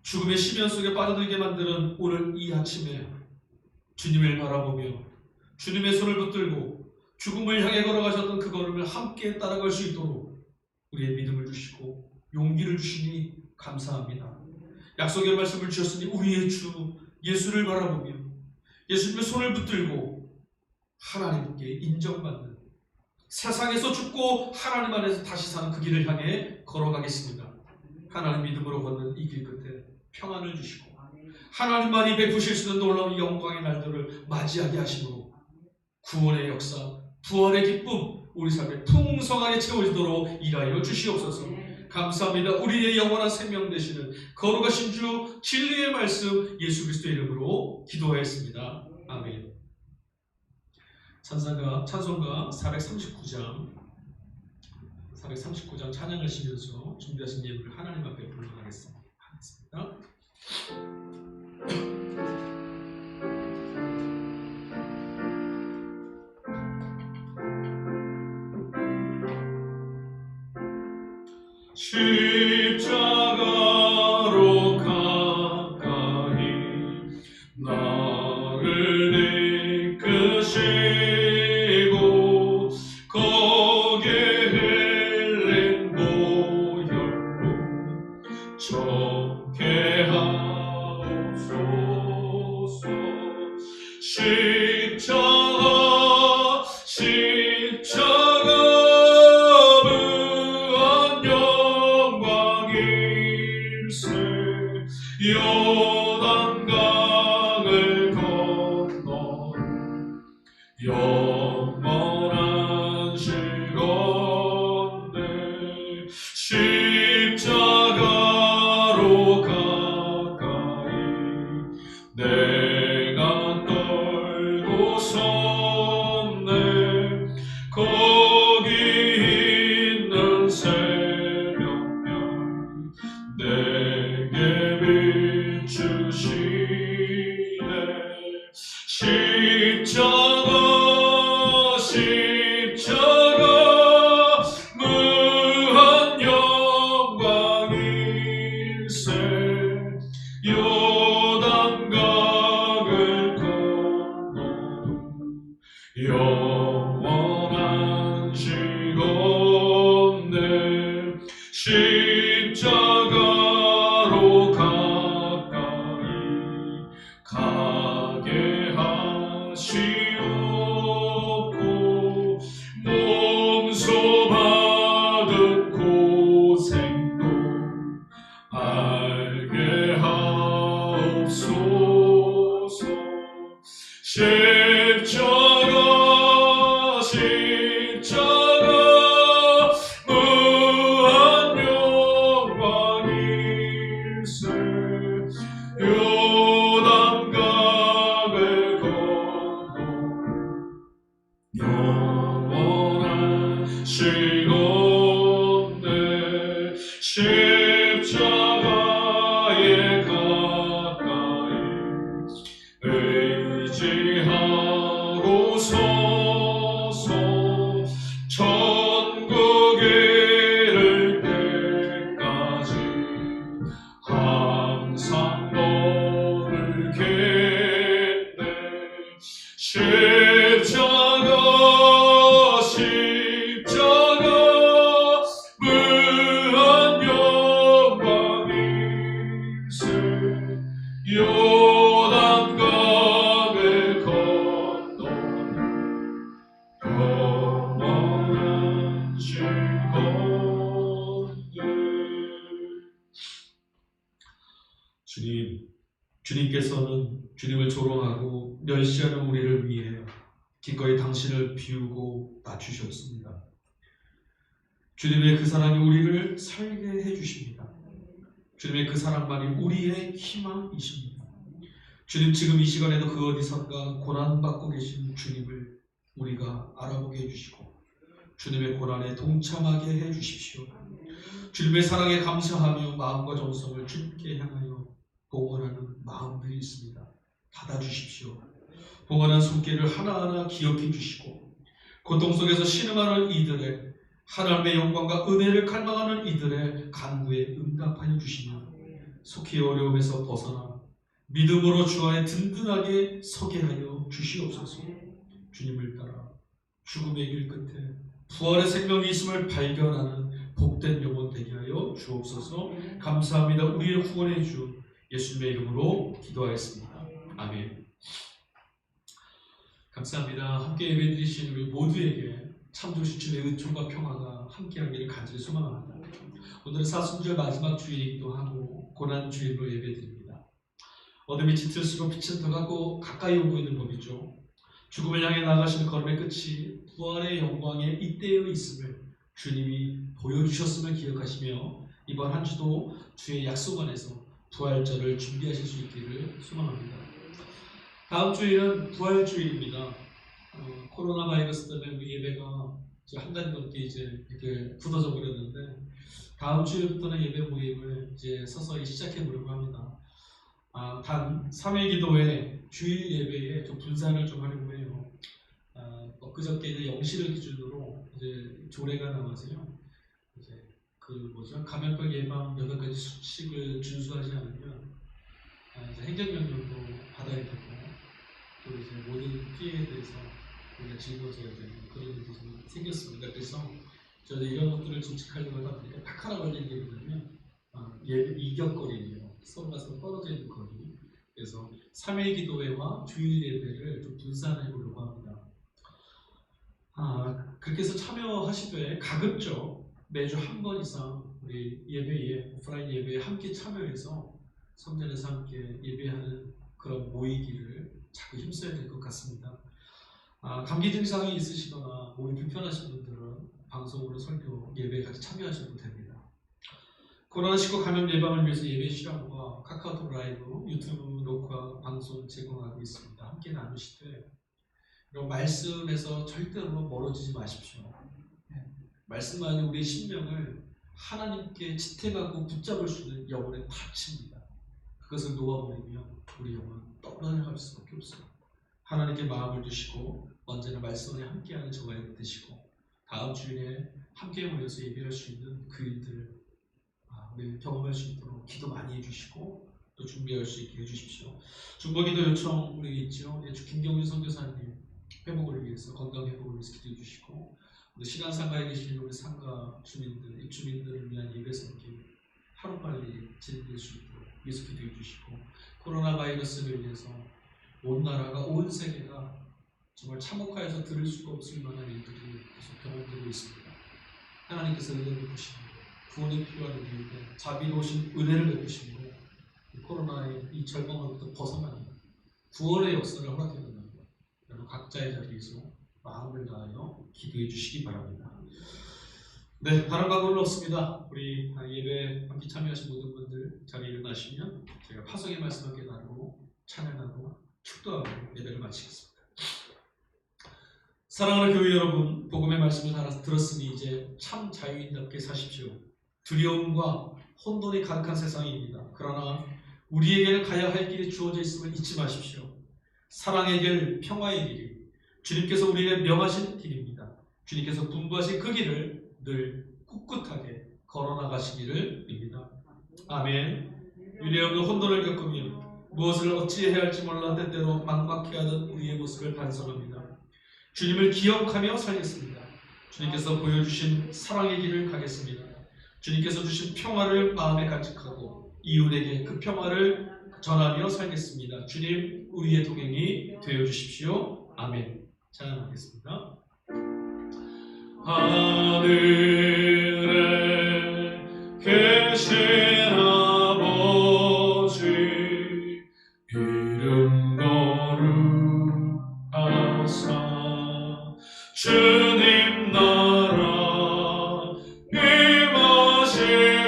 죽음의 심연 속에 빠져들게 만드는 오늘 이 아침에 주님을 바라보며 주님의 손을 붙들고 죽음을 향해 걸어가셨던 그 걸음을 함께 따라갈 수 있도록 우리의 믿음을 주시고 용기를 주시니 감사합니다. 약속의 말씀을 주셨으니 우리의 주 예수를 바라보며 예수님의 손을 붙들고 하나님께 인정받는 세상에서 죽고 하나님 안에서 다시 사는 그 길을 향해 걸어가겠습니다. 하나님 믿음으로 걷는 이 길 끝에 평안을 주시고 하나님만이 베푸실 수 있는 놀라운 영광의 날들을 맞이하게 하심으로 구원의 역사, 부활의 기쁨, 우리 삶에 풍성하게 채워지도록 일하여 주시옵소서. 감사합니다. 우리의 영원한 생명 되시는 거룩하신 주 진리의 말씀 예수 그리스도의 이름으로 기도하였습니다. 아멘. 찬송가 439장 찬양하시면서 준비하신 예물을 하나님 앞에 불러가겠습니다. 십자가로 가까이 나를 이끄시고 거기에 흘린 보혈로 정케 하옵소서. 십자가 요단강을 건너 영원한 시건대 십자가로 가까이 내가 떨고 섰네. 거기 있는 새벽별 내게 주시네. 십자가 무한 영광일세. 요단강을 건너는 영원한 시건대 십자가로 가까이 가게 하시옵고 몸소 받은 고생도 알게 하옵소서. 십자가 무한 영광일세. 요단강을 건너 영원한 시건대 십자가에 가까이 의지하고 서서 천국 이를 때까지 항상 너를 겠네. 십자가 무한 영광일세. 요단강을 건너는 영원한 시건대. 주님께서는 주님을 조롱하고 멸시하는 우리를 위해 기꺼이 당신을 비우고 낮추셨습니다. 주님의 그 사랑이 우리를 살게 해주십니다. 주님의 그 사랑만이 우리의 희망이십니다. 주님 지금 이 시간에도 그 어디선가 고난받고 계신 주님을 우리가 알아보게 해주시고 주님의 고난에 동참하게 해주십시오. 주님의 사랑에 감사하며 마음과 정성을 주님께 향하여 봉헌하는 마음들이 있습니다. 받아주십시오. 봉헌한 손길을 하나하나 기억해 주시고 고통 속에서 신음하는 이들의 하나님의 영광과 은혜를 갈망하는 이들의 간구에 응답하여 주시며 속히 어려움에서 벗어나 믿음으로 주 안에 든든하게 서게 하여 주시옵소서. 주님을 따라 죽음의 길 끝에 부활의 생명이 있음을 발견하는 복된 영혼 되게 하여 주옵소서. 감사합니다. 우리의 구원의 주 예수님의 이름으로 기도하였습니다. 아멘. 감사합니다. 함께 예배드리신 우리 모두에게 참조신 주의 은총과 평화가 함께하기를 간절히 소망합니다. 오늘은 사순절 마지막 주일이기도 하고 고난 주일로 예배드립니다. 어둠이 짙을수록 빛은 더 가까이 오고 있는 법이죠. 죽음을 향해 나가시는 걸음의 끝이 부활의 영광에 잇대어 있음을 주님이 보여주셨음을 기억하시며 이번 한 주도 주의 약속 안에서 부활절을 준비하실 수 있기를 소망합니다. 다음 주일은 부활주일입니다. 코로나 바이러스 때문에 우리 예배가 이제 한 달 넘게 이제 이렇게 굳어져 버렸는데 다음 주일부터는 예배 모임을 이제 서서히 시작해 보려고 합니다. 단 3일 기도회 주일 예배에 좀 분산을 좀 하려고 해요. 그저께 이제 0시를 기준으로 이제 조례가 나와서요. 이제 감염병 예방 8가지 수칙을 준수하지 않으면 이제 행정명령도 받아야 되고 또 이제 모든 피해에 대해서 우리가 짊어져야 되는 그런 일이 좀 생겼습니다. 그래서 저도 이런 것들을 준칙하려고 하다 보니까 딱 하나 걸린 게 뭐냐면 예배 이격거리예요. 서로가 서로 떨어져 있는 거리. 그래서 3일 기도회와 주일 예배를 좀 분산해 보려고 합니다. 그렇게 해서 참여하시되 가급적 매주 한 번 이상 우리 예배에 오프라인 예배에 함께 참여해서 성전에서 함께 예배하는 그런 모이기를 자꾸 힘써야 될 것 같습니다. 감기 증상이 있으시거나 몸이 불편하신 분들은 방송으로 설교 예배에 같이 참여하셔도 됩니다. 코로나19 감염 예방을 위해서 예배 실황과 카카오톡 라이브, 유튜브 녹화 방송 제공하고 있습니다. 함께 나누시되 그리고 말씀에서 절대로 멀어지지 마십시오. 말씀만이 우리의 심령을 하나님께 지탱하고 붙잡을 수 있는 영혼의 탑입니다. 그것을 놓아버리면 우리 영혼은 떠나갈 수밖에 없습니다. 하나님께 마음을 두시고 언제나 말씀 안에 함께하는 저와 되시고 다음 주일에 함께 모여서 예배할 수 있는 그 일들을 우리 경험할 수 있도록 기도 많이 해주시고 또 준비할 수 있게 해주십시오. 중보기도 요청 우리 있죠. 김경준 선교사님 회복을 위해서 건강 회복을 위해서 기도해 주시고 우리 신안상가에 계신 우리 상가 주민들 입주민들을 위한 예배 섬김 하루빨리 진행될 수 있도록 위해서 기도해 주시고 코로나 바이러스를 위해서 온 나라가 온 세계가 정말 참혹하여서 들을 수가 없을 만한 일들이 계속 경험되고 있습니다. 하나님께서 은혜를 베푸시고 구원이 필요한 우리에게 자비로우신 은혜를 베푸시고 코로나의 이 절망으로부터 벗어나는 구원의 역사를 허락해 달라고 여러분 각자의 자리에서 마음을 다하여 기도해 주시기 바랍니다. 네, 다른 광고는 없습니다. 우리 예배 함께 참여하신 모든 분들 자리에 일어나시면 제가 파송의 말씀 함께 나누고 찬양하고 축도하고 예배를 마치겠습니다. 사랑하는 교회 여러분, 복음의 말씀을 들었으니 이제 참 자유인답게 사십시오. 두려움과 혼돈이 가득한 세상입니다. 그러나 우리에게는 가야 할 길이 주어져 있음을 잊지 마십시오. 사랑의 길, 평화의 길이 주님께서 우리에게 명하신 길입니다. 주님께서 분부하신 그 길을 늘 꿋꿋하게 걸어나가시기를 빕니다. 아멘. 유례 없는 혼돈을 겪으며 무엇을 어찌해야 할지 몰라 때때로 막막해하던 우리의 모습을 반성합니다. 주님을 기억하며 살겠습니다. 주님께서 보여주신 사랑의 길을 가겠습니다. 주님께서 주신 평화를 마음에 간직하고 이웃에게 그 평화를 전하며 살겠습니다. 주님, 우리의 동행이 되어주십시오. 아멘. 찬양하겠습니다. 하늘에 계신 아버지 이름 거룩하사 주님 나라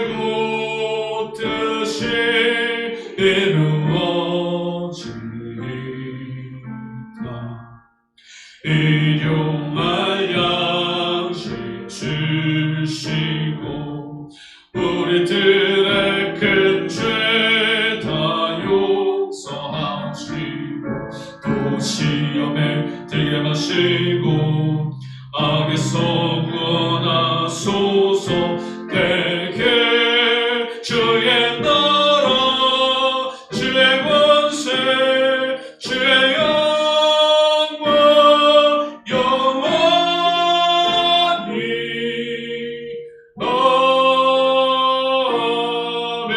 임하시고 뜻이 이루어지리다. 일용할 양식 우리들의 큰 죄 다 용서하시고 또 시험에 들게 마시고 악에서 구원하소서. 내게 주의 나라 주의 권세 주의 영광 영원히 아멘.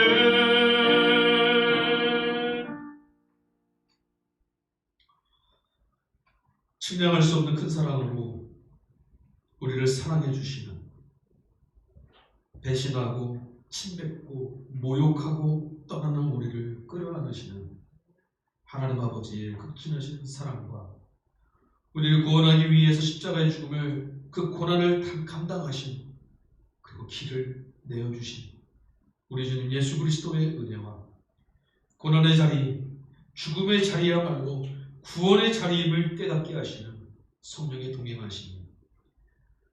측량할 수 없는 큰 사랑으로 우리를 사랑해 주시는, 배신하고 침뱉고 모욕하고 떠나는 우리를 끌어안으시는 하나님 아버지의 극진하신 사랑과 우리를 구원하기 위해서 십자가의 죽음을, 그 고난을 감당하신, 그리고 길을 내어주신 우리 주님 예수 그리스도의 은혜와 고난의 자리, 죽음의 자리야말로 구원의 자리임을 깨닫게 하시는 성령의 동행하심이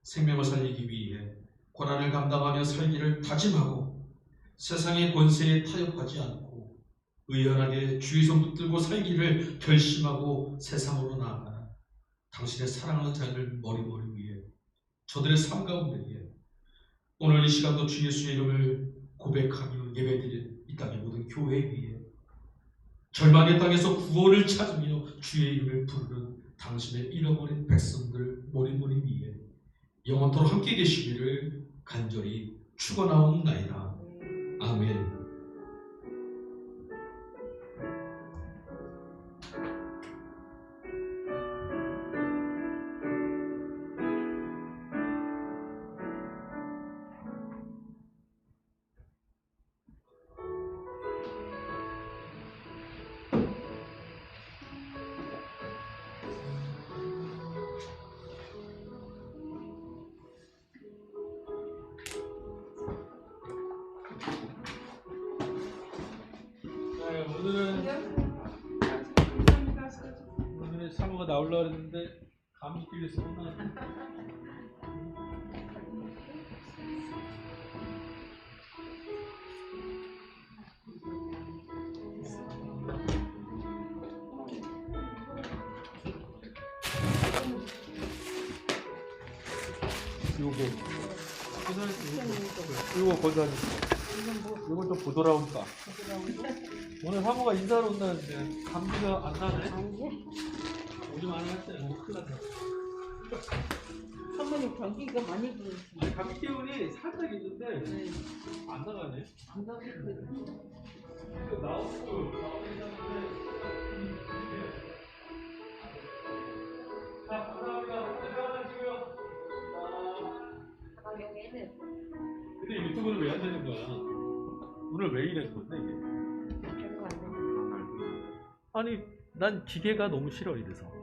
생명을 살리기 위해 고난을 감당하며 살기를 다짐하고 세상의 권세에 타협하지 않고 의연하게 주의 손 붙들고 살기를 결심하고 세상으로 나아가는 당신의 사랑하는 자를 머리머리 위해 저들의 삶 가운데에 오늘 이 시간도 주 예수의 이름을 고백하며 예배드린 이 땅의 모든 교회 위에 절망의 땅에서 구원을 찾으며 주의 이름을 부르는 당신의 잃어버린 백성들 머리머리 위에 영원토록 함께 계시기를 간절히 축원하옵나이다. 아멘. 오늘은 사모가 나오려고 했는데 감기 걸려서 못 나왔네. 이거 건사님. 이건 좀 부드러운가? 오늘 사모가 인사하러 온다는데 감기가 안 나네? 오줌 안 했어요. 너무 큰일 났네. 사모님 감기가 많이 부으시네. 아니, 감기 기운이 살짝 있는데 안 나가네. 안 나가는데. 나오고 자, 감사합니다. 들어가시고요. 근데 유튜브는 왜 안 되는 거야? 오늘 왜 이랬는 건데 이게? 아니 난 기계가 너무 싫어 이래서.